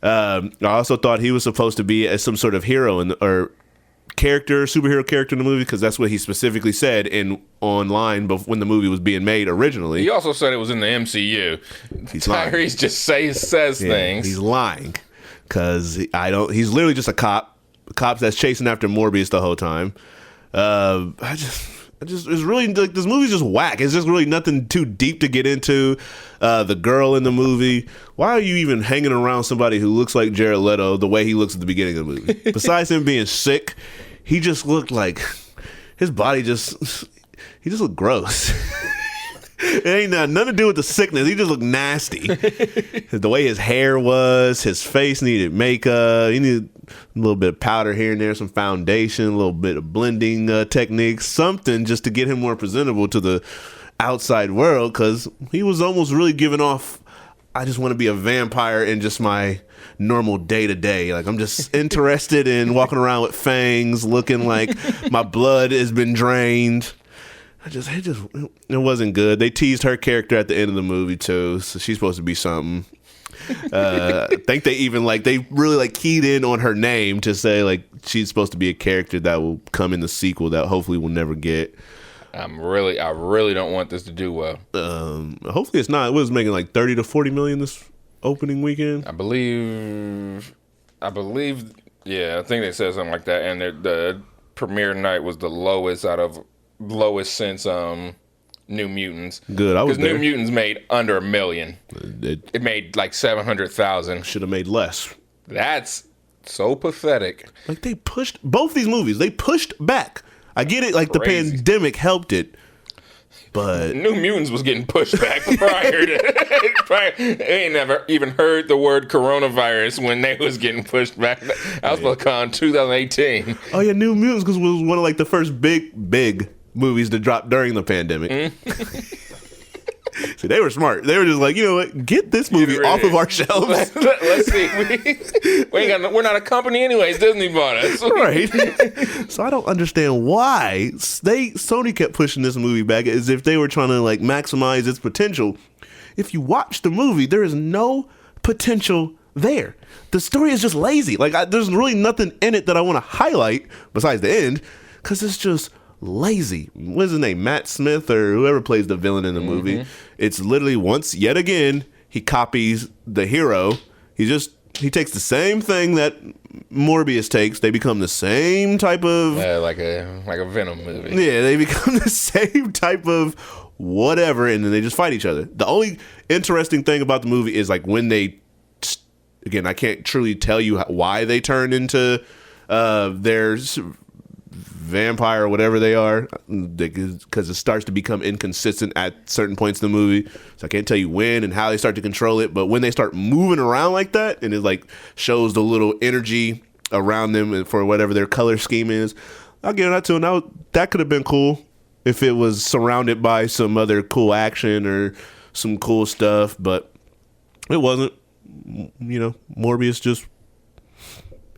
I also thought he was supposed to be as some sort of hero or superhero character in the movie, because that's what he specifically said online when the movie was being made originally. He also said it was in the MCU. Tyrese just says things. He's lying because he's literally just a cop that's chasing after Morbius the whole time. It's really like this movie's just whack. It's just really nothing too deep to get into. The girl in the movie. Why are you even hanging around somebody who looks like Jared Leto the way he looks at the beginning of the movie? Besides him being sick, he just looked like his body he just looked gross. It ain't nothing to do with the sickness. He just looked nasty. The way his hair was, his face needed makeup. He needed a little bit of powder here and there, some foundation, a little bit of blending techniques, something just to get him more presentable to the outside world, because he was almost really giving off, I just want to be a vampire in just my normal day-to-day. Like, I'm just interested in walking around with fangs, looking like my blood has been drained. It wasn't good. They teased her character at the end of the movie too, so she's supposed to be something. I think they even they really keyed in on her name to say she's supposed to be a character that will come in the sequel that hopefully we'll never get. I really don't want this to do well. Hopefully it's not. It was making 30 to 40 million this opening weekend. I believe. Yeah, I think they said something like that. And the premiere night was the lowest since New Mutants. Good, I was there. Because New Mutants made under $1 million. It made 700,000. Should have made less. That's so pathetic. They pushed both these movies. They pushed back. I get it. The pandemic helped it. But New Mutants was getting pushed back prior to. They ain't never even heard the word coronavirus when they was getting pushed back. I was supposed to come in 2018. Oh yeah, New Mutants was one of the first big movies to drop during the pandemic. See, they were smart. They were just you know what? Get this movie off of our shelves. Let's see. We're not a company anyways. Disney bought us. Right. So I don't understand why Sony kept pushing this movie back as if they were trying to maximize its potential. If you watch the movie, there is no potential there. The story is just lazy. There's really nothing in it that I want to highlight besides the end, because it's just lazy. What's his name? Matt Smith or whoever plays the villain in the movie. It's literally yet again, he copies the hero. He takes the same thing that Morbius takes. They become the same type of like a Venom movie. Yeah, they become the same type of whatever, and then they just fight each other. The only interesting thing about the movie is when they, again, I can't truly tell you why they turn into their vampire or whatever they are, because it starts to become inconsistent at certain points in the movie. So I can't tell you when and how they start to control it, but when they start moving around like that, and it shows the little energy around them and for whatever their color scheme is, I'll give that to them. That could have been cool if it was surrounded by some other cool action or some cool stuff, but it wasn't. You know, Morbius just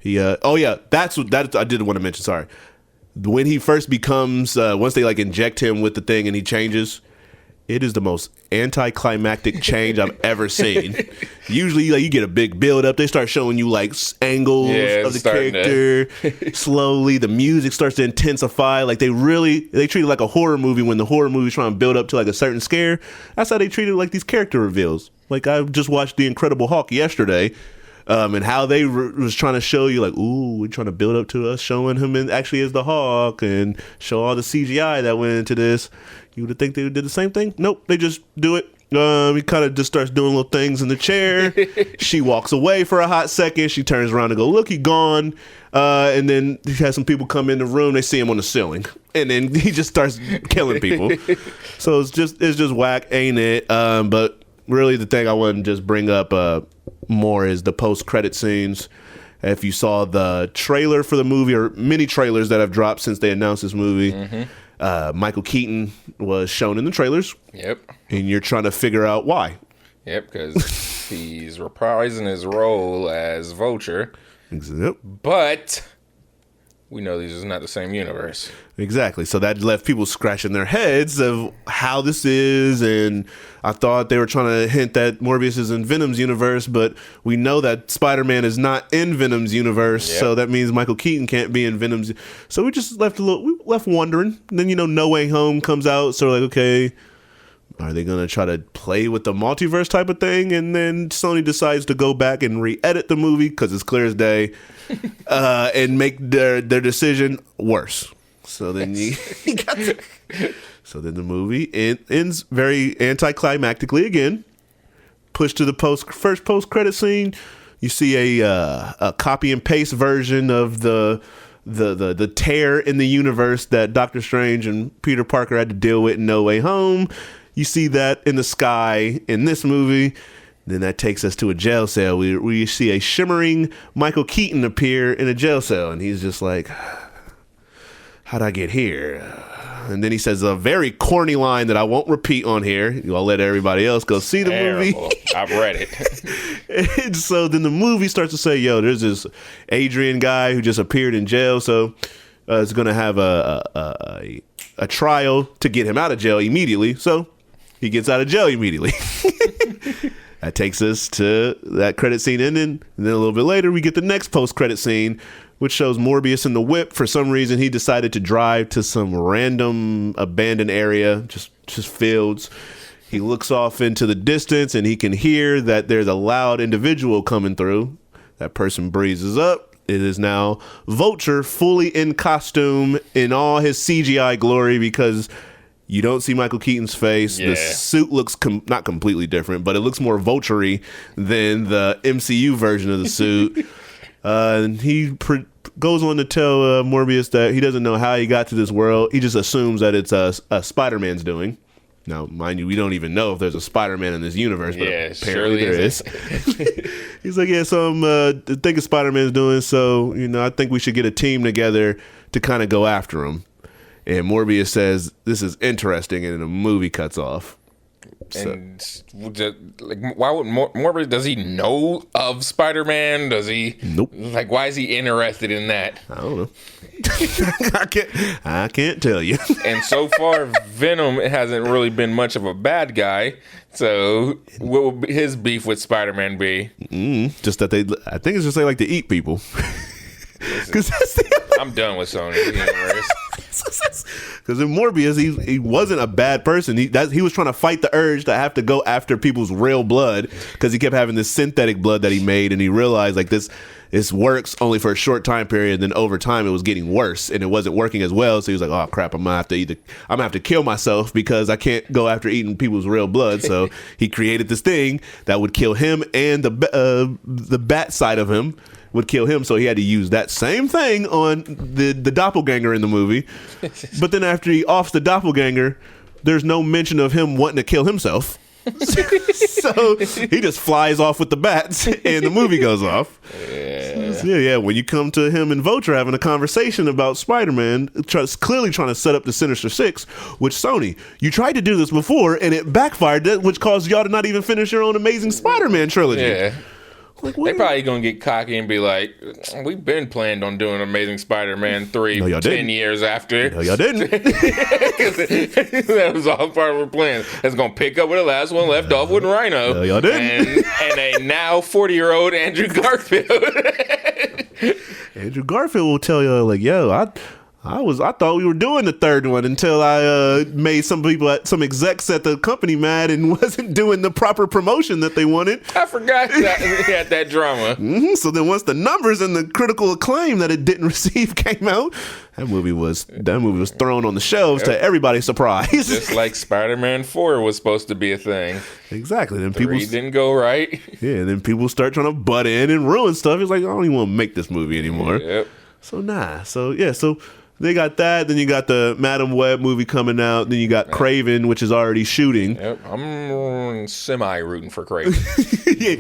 that's I did want to mention. Sorry. When he first becomes, once they inject him with the thing and he changes, it is the most anticlimactic change I've ever seen. Usually, you get a big build up. They start showing you angles of the character. Slowly, the music starts to intensify. They treat it like a horror movie when the horror movie is trying to build up to a certain scare. That's how they treat it these character reveals. I just watched The Incredible Hulk yesterday. And how they was trying to show you we're trying to build up to us showing him actually as the Hawk and show all the CGI that went into this. You would think they did the same thing. Nope, they just do it. He kind of just starts doing little things in the chair. She walks away for a hot second. She turns around and go, look, he gone. And then he has some people come in the room. They see him on the ceiling, and then he just starts killing people. So it's just whack, ain't it? But really, the thing I want to just bring up more is the post-credit scenes. If you saw the trailer for the movie or many trailers that have dropped since they announced this movie, Michael Keaton was shown in the trailers. Yep. And you're trying to figure out why. Yep, because he's reprising his role as Vulture. Yep. But we know these is not the same universe. Exactly. So that left people scratching their heads of how this is. And I thought they were trying to hint that Morbius is in Venom's universe, but we know that Spider-Man is not in Venom's universe. Yep. So that means Michael Keaton can't be in Venom's. So we just left wondering. And then, No Way Home comes out. So okay, are they going to try to play with the multiverse type of thing? And then Sony decides to go back and re-edit the movie because it's clear as day and make their decision worse. So then so then the movie ends very anticlimactically again. Pushed to the first post-credit scene. You see a copy and paste version of the tear in the universe that Doctor Strange and Peter Parker had to deal with in No Way Home. You see that in the sky in this movie. Then that takes us to a jail cell. We see a shimmering Michael Keaton appear in a jail cell. And he's just like, how'd I get here? And then he says a very corny line that I won't repeat on here. I'll let everybody else go see the movie. I've read it. And so then the movie starts to say, there's this Adrian guy who just appeared in jail. So it's going to have a trial to get him out of jail immediately. So he gets out of jail immediately. That takes us to that credit scene ending. And then a little bit later, we get the next post-credit scene, which shows Morbius in the whip. For some reason, he decided to drive to some random abandoned area, just fields. He looks off into the distance, and he can hear that there's a loud individual coming through. That person breezes up. It is now Vulture, fully in costume, in all his CGI glory, because you don't see Michael Keaton's face. Yeah. The suit looks not completely different, but it looks more Vulture-y than the MCU version of the suit. And he goes on to tell Morbius that he doesn't know how he got to this world. He just assumes that it's a Spider-Man's doing. Now, mind you, we don't even know if there's a Spider-Man in this universe, but apparently there is. He's like, yeah, so I think it's Spider-Man's doing, so, I think we should get a team together to kind of go after him. And Morbius says, this is interesting, and the movie cuts off. And why would Morbius, does he know of Spider-Man? Does he? Nope. Like, why is he interested in that? I don't know. I can't tell you. And so far, Venom hasn't really been much of a bad guy. So what would his beef with Spider-Man be? Just that I think it's just they like to eat people. Because I'm done with Sony universe. Because in Morbius, he wasn't a bad person. He was trying to fight the urge to have to go after people's real blood, because he kept having this synthetic blood that he made, and he realized like this works only for a short time period. Then over time, it was getting worse, and it wasn't working as well. So he was like, "Oh crap, I'm gonna have to kill myself because I can't go after eating people's real blood." So he created this thing that would kill him, and the bat side of him would kill him, so he had to use that same thing on the doppelganger in the movie. But then after he offs the doppelganger, there's no mention of him wanting to kill himself. So he just flies off with the bats, and the movie goes off. Yeah. When you come to him and Vulture having a conversation about Spider-Man, clearly trying to set up the Sinister Six, which Sony, you tried to do this before, and it backfired, which caused y'all to not even finish your own Amazing Spider-Man trilogy. Yeah. Like, they probably gonna get cocky and be like, we've been planned on doing Amazing Spider-Man 3 no, 10 years after. No, y'all didn't. That was all part of our plan. It's gonna pick up where the last one left off with Rhino. No, y'all didn't. And a now 40-year-old Andrew Garfield. Andrew Garfield will tell you, like, yo, I thought we were doing the third one until I made some execs at the company mad and wasn't doing the proper promotion that they wanted. I forgot that he had that drama. So then once the numbers and the critical acclaim that it didn't receive came out, that movie was thrown on the shelves to everybody's surprise. Just like Spider-Man 4 was supposed to be a thing. Exactly. Then 3 didn't go right. Yeah, then people start trying to butt in and ruin stuff. It's like, I don't even want to make this movie anymore. Yep. So so they got that. Then you got the Madam Web movie coming out. Then you got Craven, which is already shooting. Yep, I'm semi-rooting for Craven. Yeah.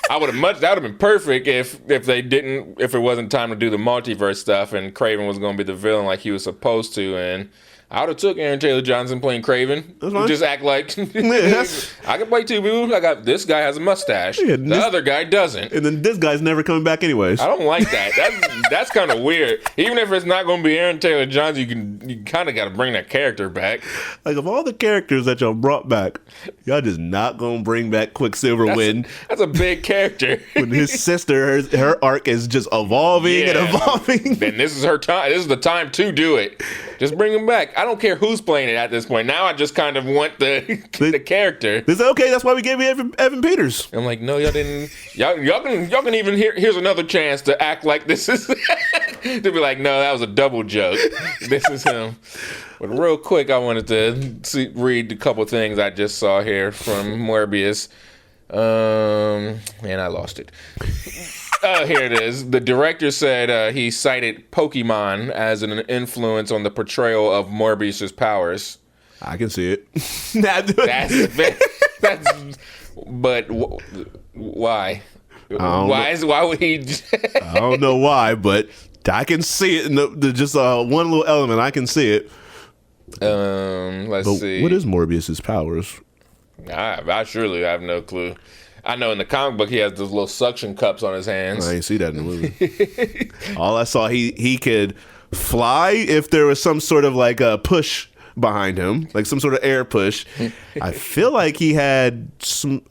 That would have been perfect if it wasn't time to do the multiverse stuff and Craven was going to be the villain like he was supposed to, and I would have took Aaron Taylor Johnson playing Craven. Just act like I can play two people. This guy has a mustache. Yeah, the other guy doesn't. And then this guy's never coming back anyways. I don't like that. That's kind of weird. Even if it's not going to be Aaron Taylor Johnson, you kind of got to bring that character back. Like, of all the characters that y'all brought back, y'all just not going to bring back Quicksilver that's a big character. When his sister, her arc is just evolving and evolving. Then this is her time. This is the time to do it. Just bring him back. I don't care who's playing it at this point. Now I just kind of want the character. They said, okay, that's why we gave you Evan Peters. I'm like, no, y'all didn't. Y'all can even here's another chance to act like this is to be like, no, that was a double joke. This is him. But real quick, I wanted to read a couple things I just saw here from Morbius. And I lost it. Here it is. The director said he cited Pokemon as an influence on the portrayal of Morbius's powers. I can see it. But why? Why would he? I don't know why, but I can see it in the just one little element. I can see it. Let's see. What is Morbius's powers? I surely have no clue. I know in the comic book he has those little suction cups on his hands. I didn't see that in the movie. All I saw, he could fly if there was some sort of like a push behind him, like some sort of air push. I feel like he had some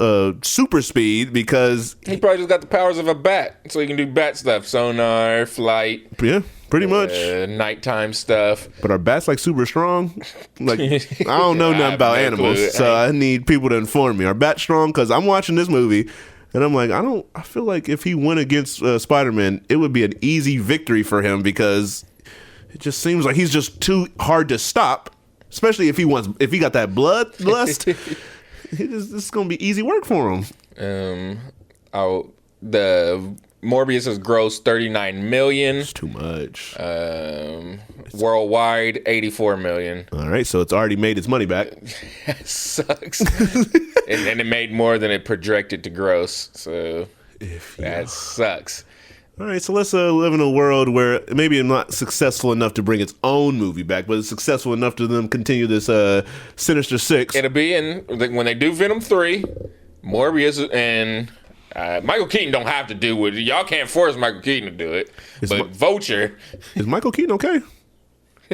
super speed because he probably just got the powers of a bat, so he can do bat stuff, sonar, flight. Yeah, pretty much. Nighttime stuff. But are bats like super strong? Like I don't know nothing about animals, clue. so I need people to inform me. Are bats strong? Because I'm watching this movie. And I'm like, I feel like if he went against Spider-Man, it would be an easy victory for him because it just seems like he's just too hard to stop. Especially if he got that bloodlust, this is gonna be easy work for him. The Morbius has grossed $39 million. It's too much. Worldwide, $84 million. All right, so it's already made its money back. That sucks. and it made more than it projected to gross. So that sucks. All right, so let's live in a world where maybe it's not successful enough to bring its own movie back, but it's successful enough to them continue this Sinister Six. It'll be when they do Venom 3, Morbius and Michael Keaton don't have to do it. Y'all can't force Michael Keaton to do it. But Vulture. Is Michael Keaton okay?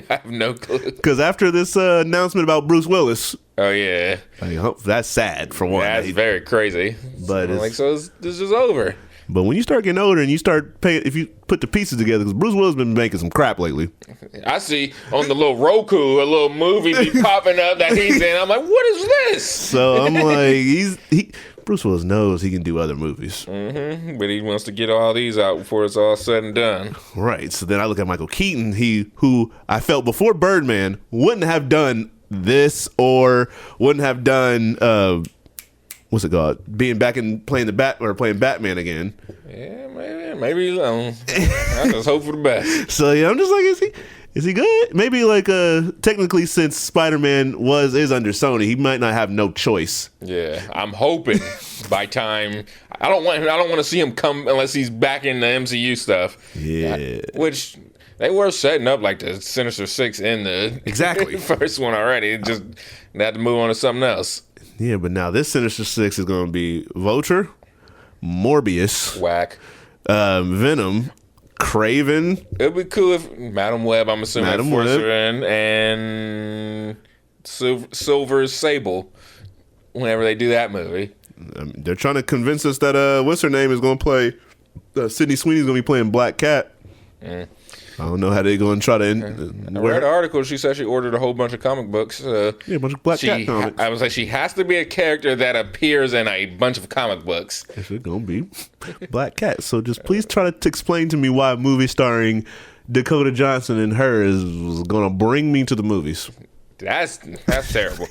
I have no clue. Because after this announcement about Bruce Willis. Oh, yeah. That's sad, for one. That's very crazy. But this is over. But when you start getting older and you start paying, if you put the pieces together, because Bruce Willis been making some crap lately. I see on the little Roku, a little movie be popping up that he's in. I'm like, what is this? So I'm like, Bruce Willis knows he can do other movies. Mm-hmm. But he wants to get all these out before it's all said and done. Right. So then I look at Michael Keaton, who I felt before Birdman wouldn't have done this or wouldn't have done what's it called? Being back and playing playing Batman again. Yeah, maybe. I just hope for the best. So yeah, I'm just like, is he good? Maybe like technically, since Spider-Man is under Sony, he might not have no choice. Yeah, I'm hoping by time I don't want to see him come unless he's back in the MCU stuff. Yeah, which they were setting up like the Sinister Six in the first one already. Just they had to move on to something else. Yeah, but now this Sinister Six is going to be Vulture, Morbius, whack, Venom, Craven. It'd be cool if Madam Web, I'm assuming, Madam Web, and Silver Sable. Whenever they do that movie, they're trying to convince us that what's her name is going to play. Sydney Sweeney's going to be playing Black Cat. I don't know how they're going to try to. I read an article. She said she ordered a whole bunch of comic books. A bunch of Black Cat comics. I was like, she has to be a character that appears in a bunch of comic books. It's going to be Black Cat. So just please try to explain to me why a movie starring Dakota Johnson and her is going to bring me to the movies. That's terrible.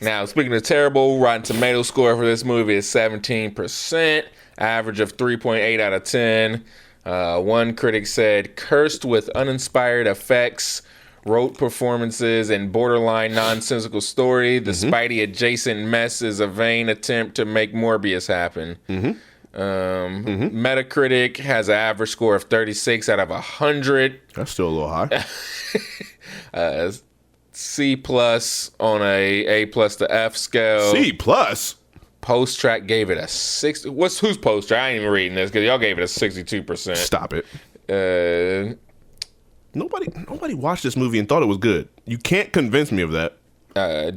Now, speaking of terrible, Rotten Tomato score for this movie is 17%, average of 3.8 out of 10. One critic said, cursed with uninspired effects, rote performances, and borderline nonsensical story, the Spidey-adjacent mess is a vain attempt to make Morbius happen. Metacritic has an average score of 36 out of 100. That's still a little high. C+ on a plus to F scale. C+? Post Track gave it a 60. Who's Post Track? I ain't even reading this because y'all gave it a 62%. Stop it. Nobody watched this movie and thought it was good. You can't convince me of that.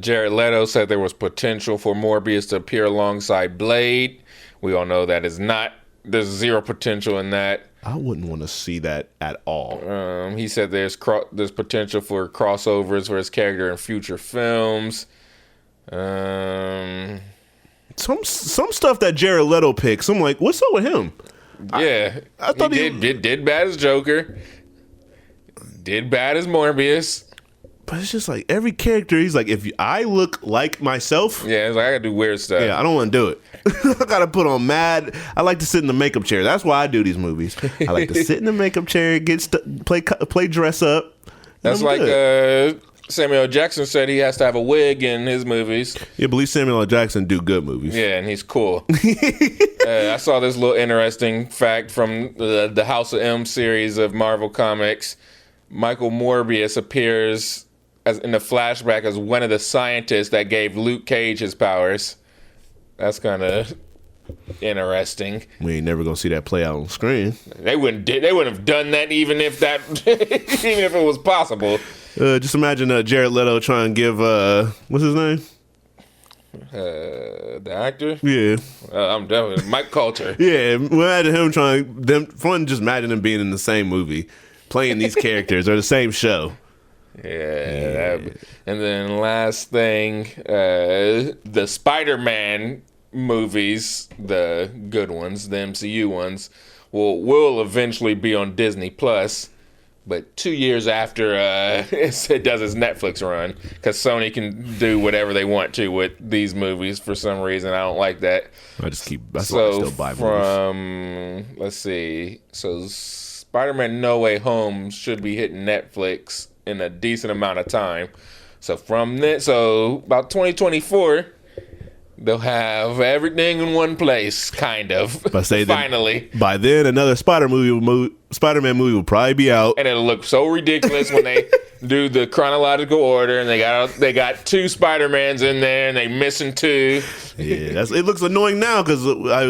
Jared Leto said there was potential for Morbius to appear alongside Blade. We all know that is not. There's zero potential in that. I wouldn't want to see that at all. He said there's potential for crossovers for his character in future films. Some stuff that Jared Leto picks, I'm like, what's up with him? Yeah, I thought he did bad as Joker, did bad as Morbius. But it's just like every character, he's like, if I look like myself, yeah, it's like I gotta do weird stuff. Yeah, I don't want to do it. I gotta put on mad. I like to sit in the makeup chair. That's why I do these movies. I like to sit in the makeup chair, play dress up. That's like Samuel L. Jackson said he has to have a wig in his movies. Yeah, believe Samuel L. Jackson do good movies. Yeah, and he's cool. I saw this little interesting fact from the House of M series of Marvel Comics. Michael Morbius appears in the flashback as one of the scientists that gave Luke Cage his powers. That's kind of interesting. We ain't never gonna see that play out on screen. They wouldn't have done that even if it was possible. Just imagine Jared Leto trying to give what's his name? The actor? Yeah. I'm definitely Mike Coulter. Yeah, imagine him just imagine him being in the same movie, playing these characters or the same show. Yeah. And then last thing, the Spider-Man movies, the good ones, the MCU ones, will eventually be on Disney Plus. But 2 years after it does its Netflix run, because Sony can do whatever they want to with these movies for some reason. I don't like that. That's why I still buy movies. Let's see. So Spider-Man No Way Home should be hitting Netflix in a decent amount of time. So about 2024, they'll have everything in one place, kind of. Finally. By then, another Spider-Man movie will probably be out. And it'll look so ridiculous when they do the chronological order, and they got 2 Spider-Mans in there, and they missing 2. Yeah, it looks annoying now because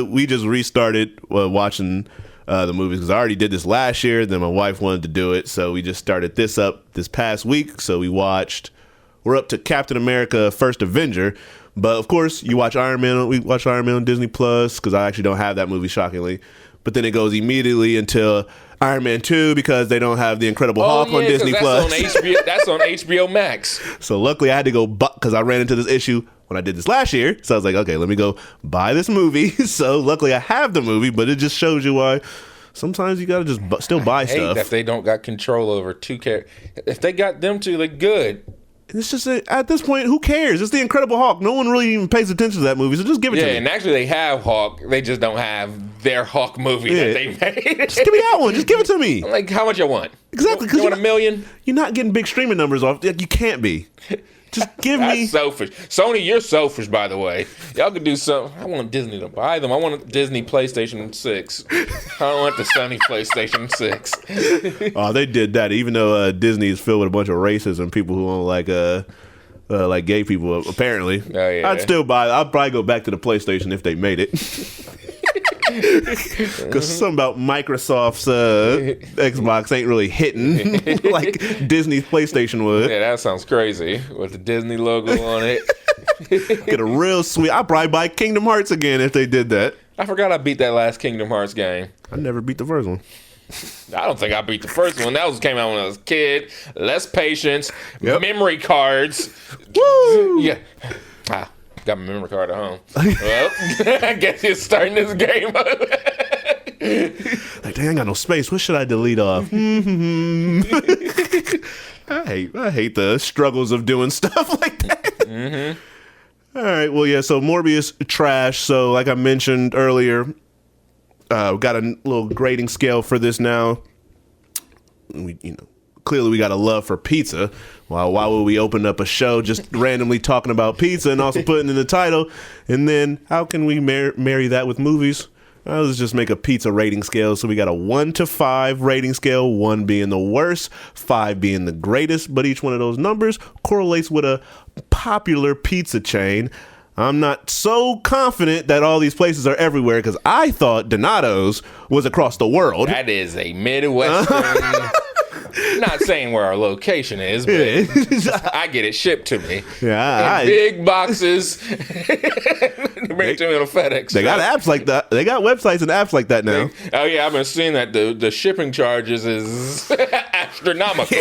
we just restarted watching the movies because I already did this last year. Then my wife wanted to do it, so we just started this up this past week. So we're up to Captain America: First Avenger. But of course, you watch Iron Man. We watch Iron Man on Disney Plus because I actually don't have that movie, shockingly. But then it goes immediately into Iron Man 2 because they don't have the Incredible Hulk on Disney Plus. That's on HBO Max. So luckily, I had to go because I ran into this issue when I did this last year. So I was like, okay, let me go buy this movie. So luckily, I have the movie, but it just shows you why sometimes you gotta just still buy stuff. That they don't got control over 2 characters. If they got them 2, they're good. It's just at this point, who cares? It's the Incredible Hulk. No one really even pays attention to that movie, so just give it to me. Yeah, and actually they have Hulk. They just don't have their Hulk movie that they made. Just give me that one. Just give it to me. Like, how much I want? Exactly. You want $1 million? You're not getting big streaming numbers off. You can't be. Just give me. That's selfish. Sony, you're selfish, by the way. Y'all could do something. I want Disney to buy them. I want a Disney PlayStation 6. I don't want the Sony PlayStation 6. Oh, they did that. Even though Disney is filled with a bunch of racists and people who don't like gay people, apparently. Oh, yeah. I'd probably go back to the PlayStation if they made it. Because something about Microsoft's Xbox ain't really hitting like Disney's PlayStation would. Yeah, that sounds crazy with the Disney logo on it. Get a real sweet. I'd probably buy Kingdom Hearts again if they did that. I forgot I beat that last Kingdom Hearts game. I never beat the first one. I don't think I beat the first one. That came out when I was a kid. Less patience. Yep. Memory cards. Woo! Yeah. Got my memory card at home. Well, I guess you're starting this game up. Like, dang, I ain't got no space. What should I delete off? I hate the struggles of doing stuff like that. Mm-hmm. All right. Well, yeah. So Morbius trash. So like I mentioned earlier, we got a little grading scale for this now. Clearly we got a love for pizza. Why would we open up a show just randomly talking about pizza and also putting in the title? And then how can we marry that with movies? Let's just make a pizza rating scale. So we got a 1 to 5 rating scale, 1 being the worst, 5 being the greatest. But each one of those numbers correlates with a popular pizza chain. I'm not so confident that all these places are everywhere because I thought Donato's was across the world. That is a Midwestern... Not saying where our location is, but I get it shipped to me. Yeah, big boxes. Bring it to me on a FedEx. They got apps like that. They got websites and apps like that now. Oh yeah, I've been seeing that. The shipping charges is astronomical.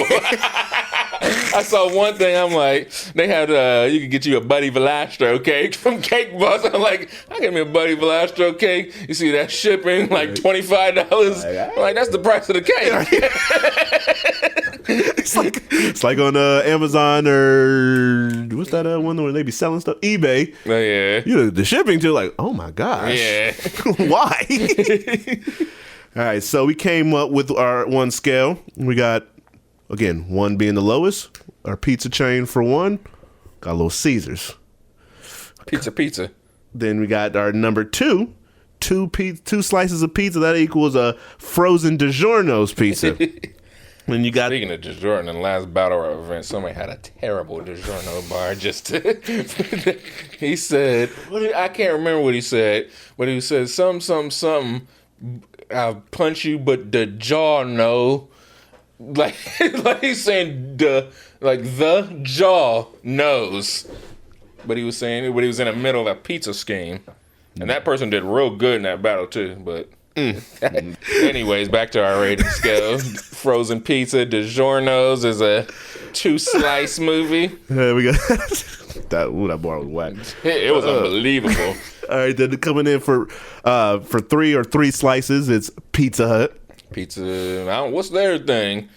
I saw one thing. I'm like, they had you could get you a Buddy Velastro cake from Cake Boss. I'm like, I get me a Buddy Velastro cake. You see that shipping like $25. I'm like, that's the price of the cake. It's like on Amazon or what's that one where they be selling stuff? eBay. Oh yeah. The shipping too. Like, oh my gosh. Yeah. Why? All right. So we came up with our one scale. We got, again, 1 being the lowest. Our pizza chain for 1. Got Little Caesars. Pizza. Then we got our number 2. Two slices of pizza. That equals a frozen DiGiorno's pizza. When you got Speaking of DiGiorno, in the last battle rap event, somebody had a terrible DiGiorno bar. He said, I can't remember what he said, but he said something. I'll punch you, but the jaw no. like he's saying the jaw knows, but he was saying when he was in the middle of a pizza scheme, and that person did real good in that battle too. But anyways, back to our rating scale. Frozen pizza DiGiorno's is a 2-slice movie. We got that bar was whack. It was unbelievable. All right, then coming in for 3 slices, it's Pizza Hut. What's their thing?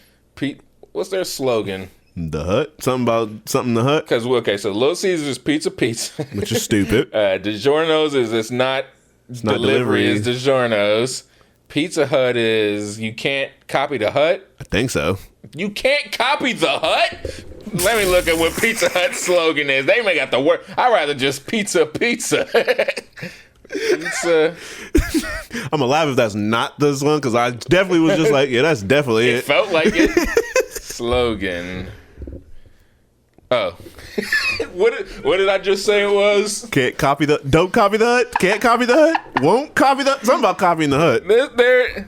What's their slogan? The Hut? Something the Hut? Because, so Little Caesars is pizza, which is stupid. DiGiorno's is it's not delivery, it's DiGiorno's. Pizza Hut is you can't copy the Hut? I think so. You can't copy the Hut? Let me look at what Pizza Hut's slogan is. They may got the word. I'd rather just pizza. Pizza. I'm gonna laugh if that's not this one, because I definitely was just like, yeah, that's definitely it. It felt like it. Slogan. Oh. What did I just say it was? Don't copy the Hut. Can't copy the Hut. Won't copy the Something about copying the Hut.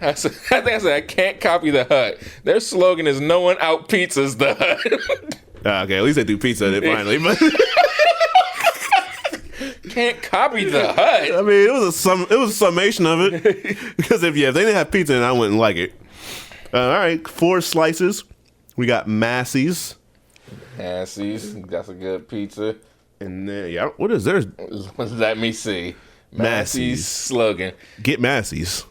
I think I said I can't copy the Hut. Their slogan is no one out pizzas the Hut. Okay, at least they do pizza finally. But can't copy the Hut. I mean, it was a summation of it. Because if they didn't have pizza, then I wouldn't like it. All right, 4 slices. We got Massey's. That's a good pizza. And then, what is theirs? Let me see. Massey's slogan. Get Massey's.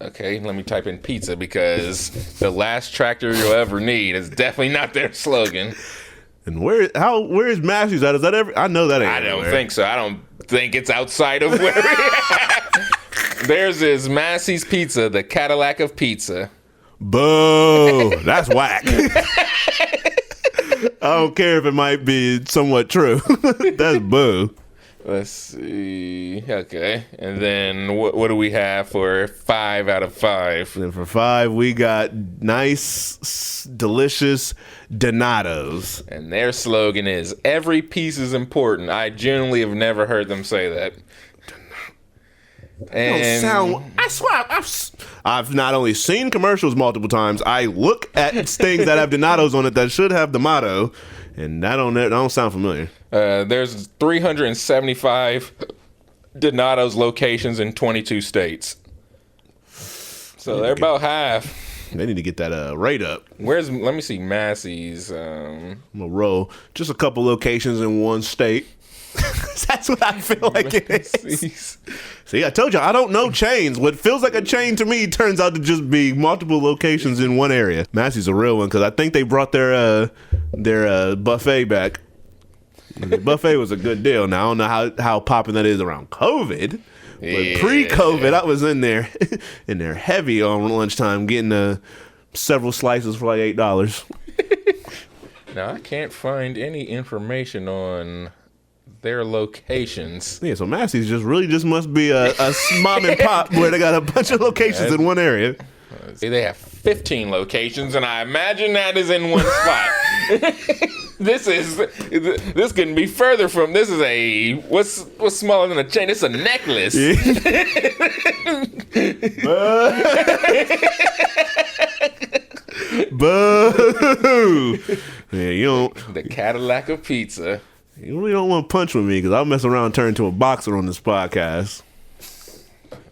Okay, let me type in pizza, because the last tractor you'll ever need is definitely not their slogan. And where is Massey's at? Is that I know that ain't I don't anywhere. think so. I don't think it's outside of where theirs is Massey's Pizza, the Cadillac of pizza. Boo! That's whack. I don't care if it might be somewhat true. That's boo. Let's see. Okay. And then what do we have for 5 out of 5? And for 5, we got nice, delicious Donatos. And their slogan is, every piece is important. I genuinely have never heard them say that. I swear, I've not only seen commercials multiple times, I look at things that have Donatos on it that should have the motto, and that don't sound familiar. There's 375 Donatos locations in 22 states. So they're about half. They need to get that rate up. Let me see, Massey's. I'm gonna roll just a couple locations in one state. That's what I feel like it is. See, I told you, I don't know chains. What feels like a chain to me turns out to just be multiple locations in one area. Massey's a real one, because I think they brought their buffet back. The buffet was a good deal. Now, I don't know how popping that is around COVID. But pre-COVID, I was in there heavy on lunchtime, getting several slices for like $8. Now, I can't find any information on their locations. Yeah, so Massey's just must be a mom and pop where they got a bunch of locations in one area. They have 15 locations, and I imagine that is in one spot. This couldn't be further from. This is what's smaller than a chain? It's a necklace. Yeah. Boo! Yeah, you don't. The Cadillac of pizza. You really don't want to punch with me, because I'll mess around and turn into a boxer on this podcast.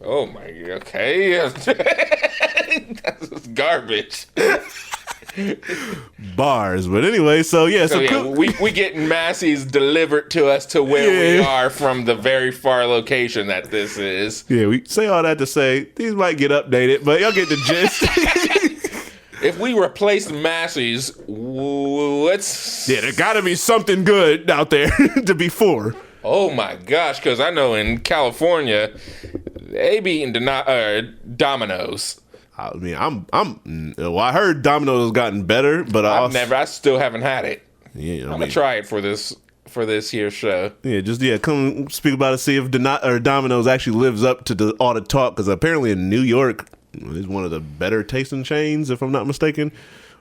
Oh my, okay. That's just garbage. Bars. But anyway, so we getting Massey's delivered to us to where we are from the very far location that this is. Yeah, we say all that to say these might get updated, but y'all get the gist. If we replace Massey's, let's... Yeah, there gotta be something good out there to be for. Oh my gosh, because I know in California, they be eating Domino's. I mean, I heard Domino's has gotten better, but I still haven't had it. Yeah, I'm gonna try it for this here show. Yeah, come speak about it. See if Domino's actually lives up to all the talk, because apparently in New York, it's one of the better tasting chains, if I'm not mistaken,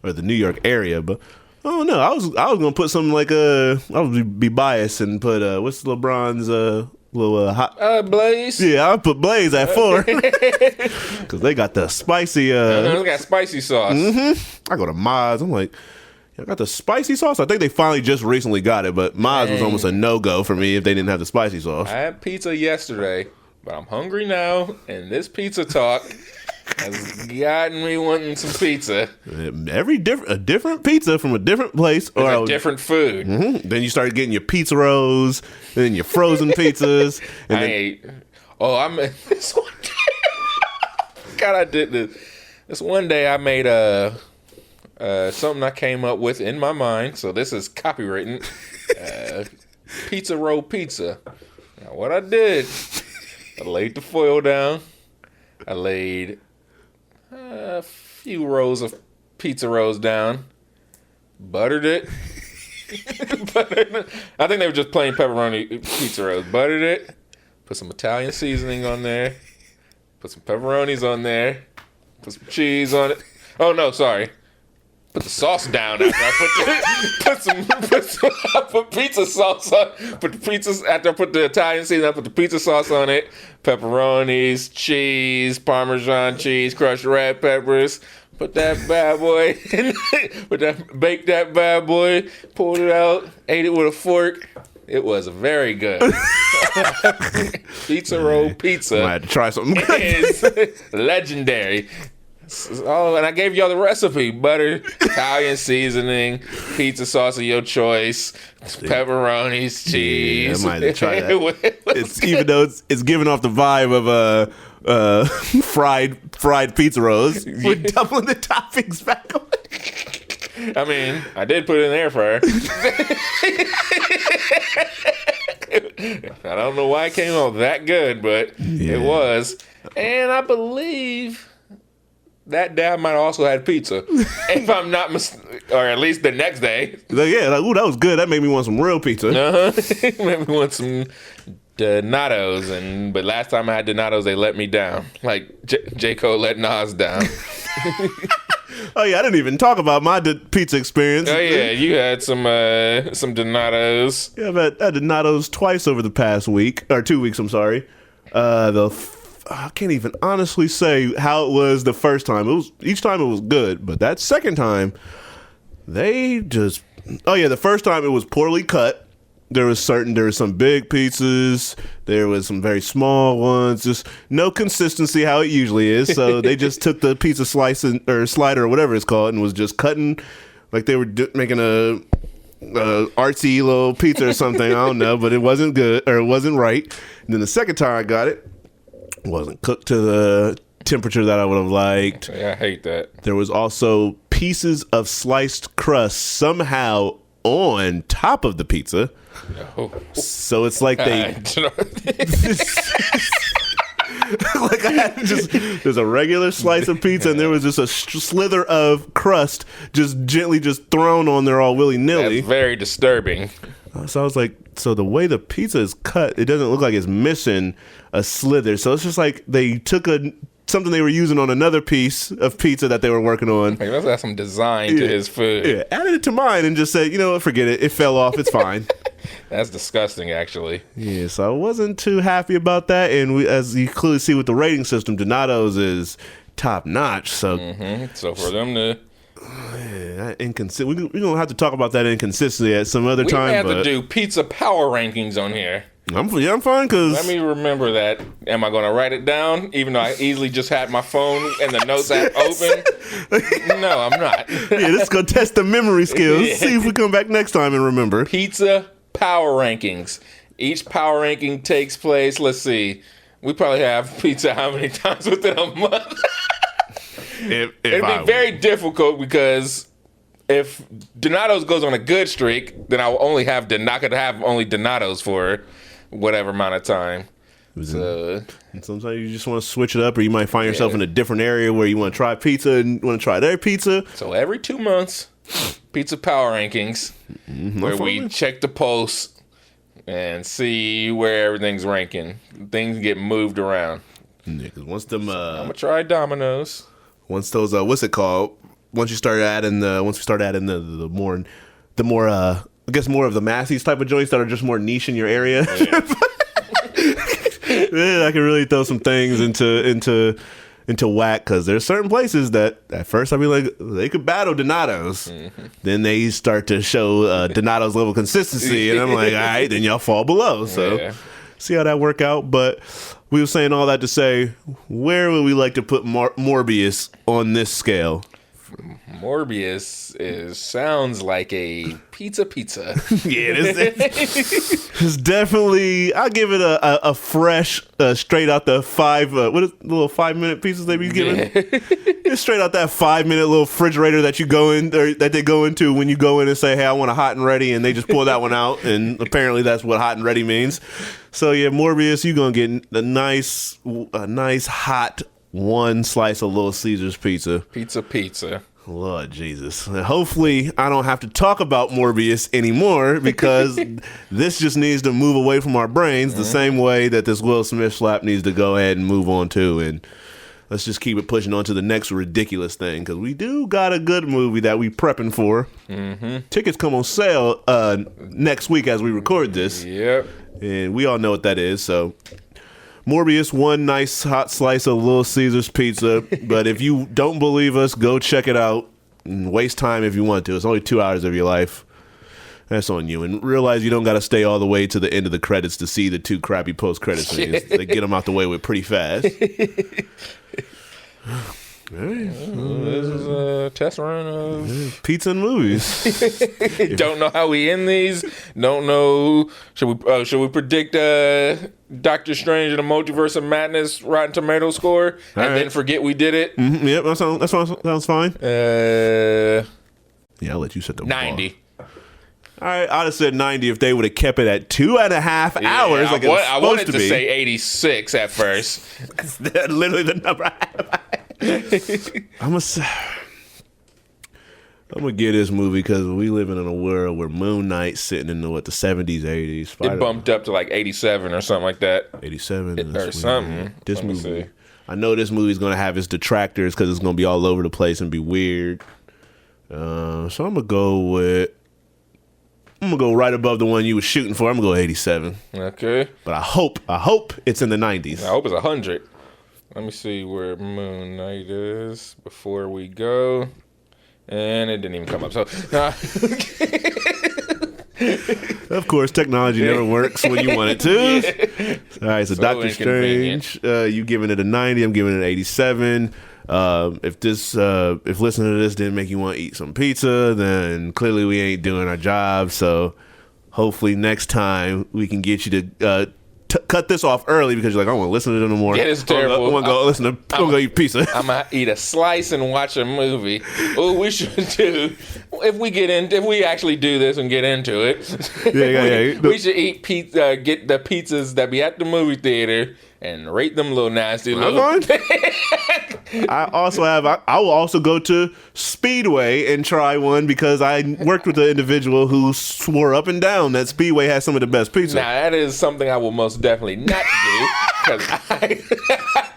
or the New York area. But I don't know. I was gonna put something like I would be biased and put what's LeBron's hot. Blaze. Yeah, I put Blaze at 4 because they got the spicy. They got spicy sauce. I go to Maz. I'm like, I got the spicy sauce. I think they finally just recently got it, but Maz was almost a no-go for me if they didn't have the spicy sauce. I had pizza yesterday, but I'm hungry now, and this pizza talk has gotten me wanting some pizza. A different pizza from a different place, or a different food. Then you start getting your pizza rolls, then your frozen pizzas. And I ate. Oh, I made this one day. God, I did this. This one day I made something I came up with in my mind. So this is copywritten. Pizza roll pizza. Now what I did, I laid the foil down. I laid a few rows of pizza rolls down. Buttered it. I think they were just plain pepperoni pizza rolls. Buttered it. Put some Italian seasoning on there. Put some pepperonis on there. Put some cheese on it. Oh no, sorry. Put the sauce down after I put pizza sauce on. Put the pizzas after I put the Italian seasoning. I put the pizza sauce on it. Pepperonis, cheese, Parmesan cheese, crushed red peppers. Put that bad boy in. Baked that bad boy. Pulled it out. Ate it with a fork. It was very good. Pizza roll pizza. I had to try something. Is legendary. Oh, and I gave y'all the recipe: butter, Italian seasoning, pizza sauce of your choice, pepperonis, cheese. Yeah, I might have to try that. It's even though it's giving off the vibe of fried pizza rolls. We're doubling the toppings back on. I mean, I did put it in the air fryer. I don't know why it came out that good, but it was. And I believe that day I might have also had pizza, if I'm not or at least the next day. Ooh, that was good. That made me want some real pizza. Made me want some Donatos, but last time I had Donatos, they let me down. Like J. Cole let Nas down. Oh yeah, I didn't even talk about my pizza experience. Oh yeah, you had some Donatos. Yeah, I've had Donatos twice over the past week or 2 weeks. I'm sorry. I can't even honestly say how it was the first time. Each time it was good, but that second time, the first time it was poorly cut. There was some big pizzas, there was some very small ones, just no consistency how it usually is. So they just took the pizza slider or whatever it's called and was just cutting like they were making a artsy little pizza or something. I don't know, but it wasn't good or it wasn't right. And then the second time I got it wasn't cooked to the temperature that I would have liked. Yeah, I hate that. There was also pieces of sliced crust somehow on top of the pizza. Oh. So it's like they like I had there's a regular slice of pizza and there was just a slither of crust just gently just thrown on there all willy-nilly. That's very disturbing. So I was like, so the way the pizza is cut, it doesn't look like it's missing a slither. So it's just like they took something they were using on another piece of pizza that they were working on. Like, let's have some design to his food. Yeah, added it to mine and just said, you know what, forget it. It fell off. It's fine. That's disgusting, actually. Yeah, so I wasn't too happy about that. And as you clearly see with the rating system, Donato's is top notch. So, so for them to... We're going to have to talk about that inconsistency at some other time. We have to do pizza power rankings on here. I'm fine because... Let me remember that. Am I going to write it down, even though I easily just had my phone and the notes app open? No, I'm not. Yeah, this is going to test the memory skills. Yeah. See if we come back next time and remember. Pizza power rankings. Each power ranking takes place, let's see, we probably have pizza how many times within a month? It'd be very difficult because if Donato's goes on a good streak, then I'll only have Donato's for whatever amount of time. So, and sometimes you just want to switch it up, or you might find yourself in a different area where you want to try pizza and want to try their pizza. So every 2 months, pizza power rankings, where we check the posts and see where everything's ranking. Things get moved around. Yeah, because once them, I'm gonna try Domino's. Once those, what's it called? Once we start adding the more I guess more of the massies type of joints that are just more niche in your area. Yeah. Yeah, I can really throw some things into whack, because there's certain places that at first I'd be like, they could battle Donato's. Then they start to show Donato's level of consistency, and I'm like, all right, then y'all fall below. So see how that work out. But we were saying all that to say, where would we like to put Morbius on this scale? Morbius sounds like a pizza. Yeah, it's definitely. I'll give it a fresh, straight out the what is the little 5-minute pieces they be giving? It's straight out that 5-minute little refrigerator that you go in, or that they go into when you go in and say, "Hey, I want a hot and ready," and they just pull that one out, and apparently that's what hot and ready means. So yeah, Morbius, you're gonna get a nice hot one slice of Little Caesars pizza. Pizza. Lord Jesus. Hopefully I don't have to talk about Morbius anymore, because this just needs to move away from our brains the same way that this Will Smith slap needs to go ahead and move on too. And let's just keep it pushing on to the next ridiculous thing, because we do got a good movie that we prepping for. Tickets come on sale next week as we record this. Yep. And we all know what that is, so... Morbius, one nice hot slice of Little Caesars pizza. But if you don't believe us, go check it out and waste time if you want to. It's only 2 hours of your life. That's on you. And realize you don't got to stay all the way to the end of the credits to see the 2 crappy post-credit scenes. They get them out the way with pretty fast. This is a test run of pizza and movies. Don't know how we end these. Don't know. Should we predict Doctor Strange and the Multiverse of Madness Rotten Tomato score and then forget we did it? Yep, that sounds fine. Yeah, I'll let you set the 90. All right, I'd have said 90 if they would have kept it at 2.5 hours. Like I wanted to say 86 at first. That's literally the number I have. I'm gonna get this movie because we living in a world where Moon Knight's sitting in the 70s, 80s. It bumped up to like 87 or something like that. 87 or something. This movie, I know this movie's gonna have its detractors because it's gonna be all over the place and be weird. So I'm gonna go right above the one you were shooting for. I'm gonna go 87. Okay. But I hope it's in the 90s. I hope it's 100. Let me see where Moon Knight is before we go. And it didn't even come up. So, of course, technology never works when you want it to. All right, so Doctor Strange, you giving it a 90. I'm giving it an 87. If listening to this didn't make you want to eat some pizza, then clearly we ain't doing our job. So hopefully next time we can get you to cut this off early, because you're like, I don't want to listen to it no more. Yeah, it's terrible. I want to go eat pizza. I'm gonna eat a slice and watch a movie. Oh, we should do if we actually do this and get into it. Yeah. We should eat pizza. Get the pizzas that be at the movie theater and rate them little nasty. I will also go to Speedway and try one, because I worked with an individual who swore up and down that Speedway has some of the best pizza. Now that is something I will most definitely not do, because I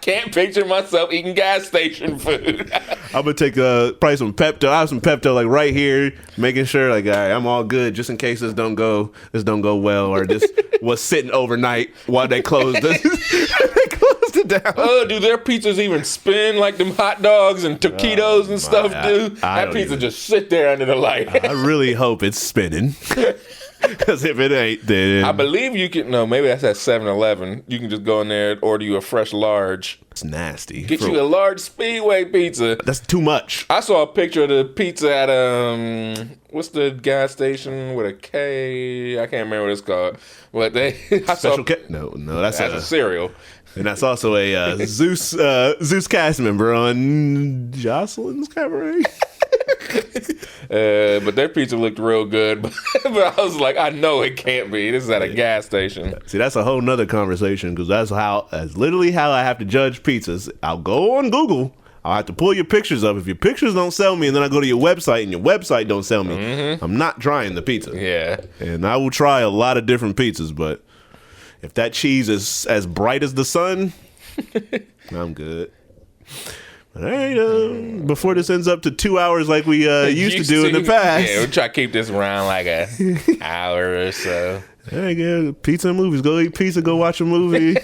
can't picture myself eating gas station food. I'm gonna take probably some Pepto. I have some Pepto like right here, making sure like, all right, I'm all good just in case this don't go well, or this was sitting overnight while they closed it. They closed it down. Oh, do their pizzas even spin like them hot dogs and taquitos and stuff do? That pizza just sit there under the light. I really hope it's spinning. Because if it ain't, then... I believe you can... No, maybe that's at 7-Eleven. You can just go in there and order you a fresh large. It's nasty. Get you a large Speedway pizza. That's too much. I saw a picture of the pizza at, what's the gas station with a K? I can't remember what it's called. But Special K? No, that's a cereal. And that's also a Zeus cast member on Jocelyn's Cabaret. But their pizza looked real good. But I was like, I know it can't be. This is at a gas station. See, that's a whole nother conversation, because that's literally how I have to judge pizzas. I'll go on Google. I'll have to pull your pictures up. If your pictures don't sell me, and then I go to your website and your website don't sell me, I'm not trying the pizza. Yeah. And I will try a lot of different pizzas, but if that cheese is as bright as the sun, I'm good. All right, before this ends up to 2 hours like we used to do in the past. Yeah, we'll try to keep this around like an hour or so. Hey, yeah, pizza and movies. Go eat pizza. Go watch a movie.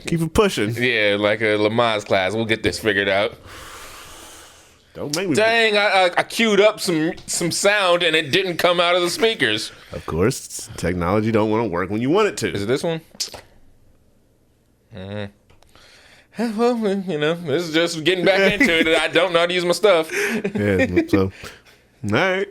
Keep it pushing. Yeah, like a Lamaze class. We'll get this figured out. Don't make me. Dang, I queued up some sound and it didn't come out of the speakers. Of course, technology don't want to work when you want it to. Is it this one? Well, you know, this is just getting back into it. I don't know how to use my stuff. Yeah, so, all right.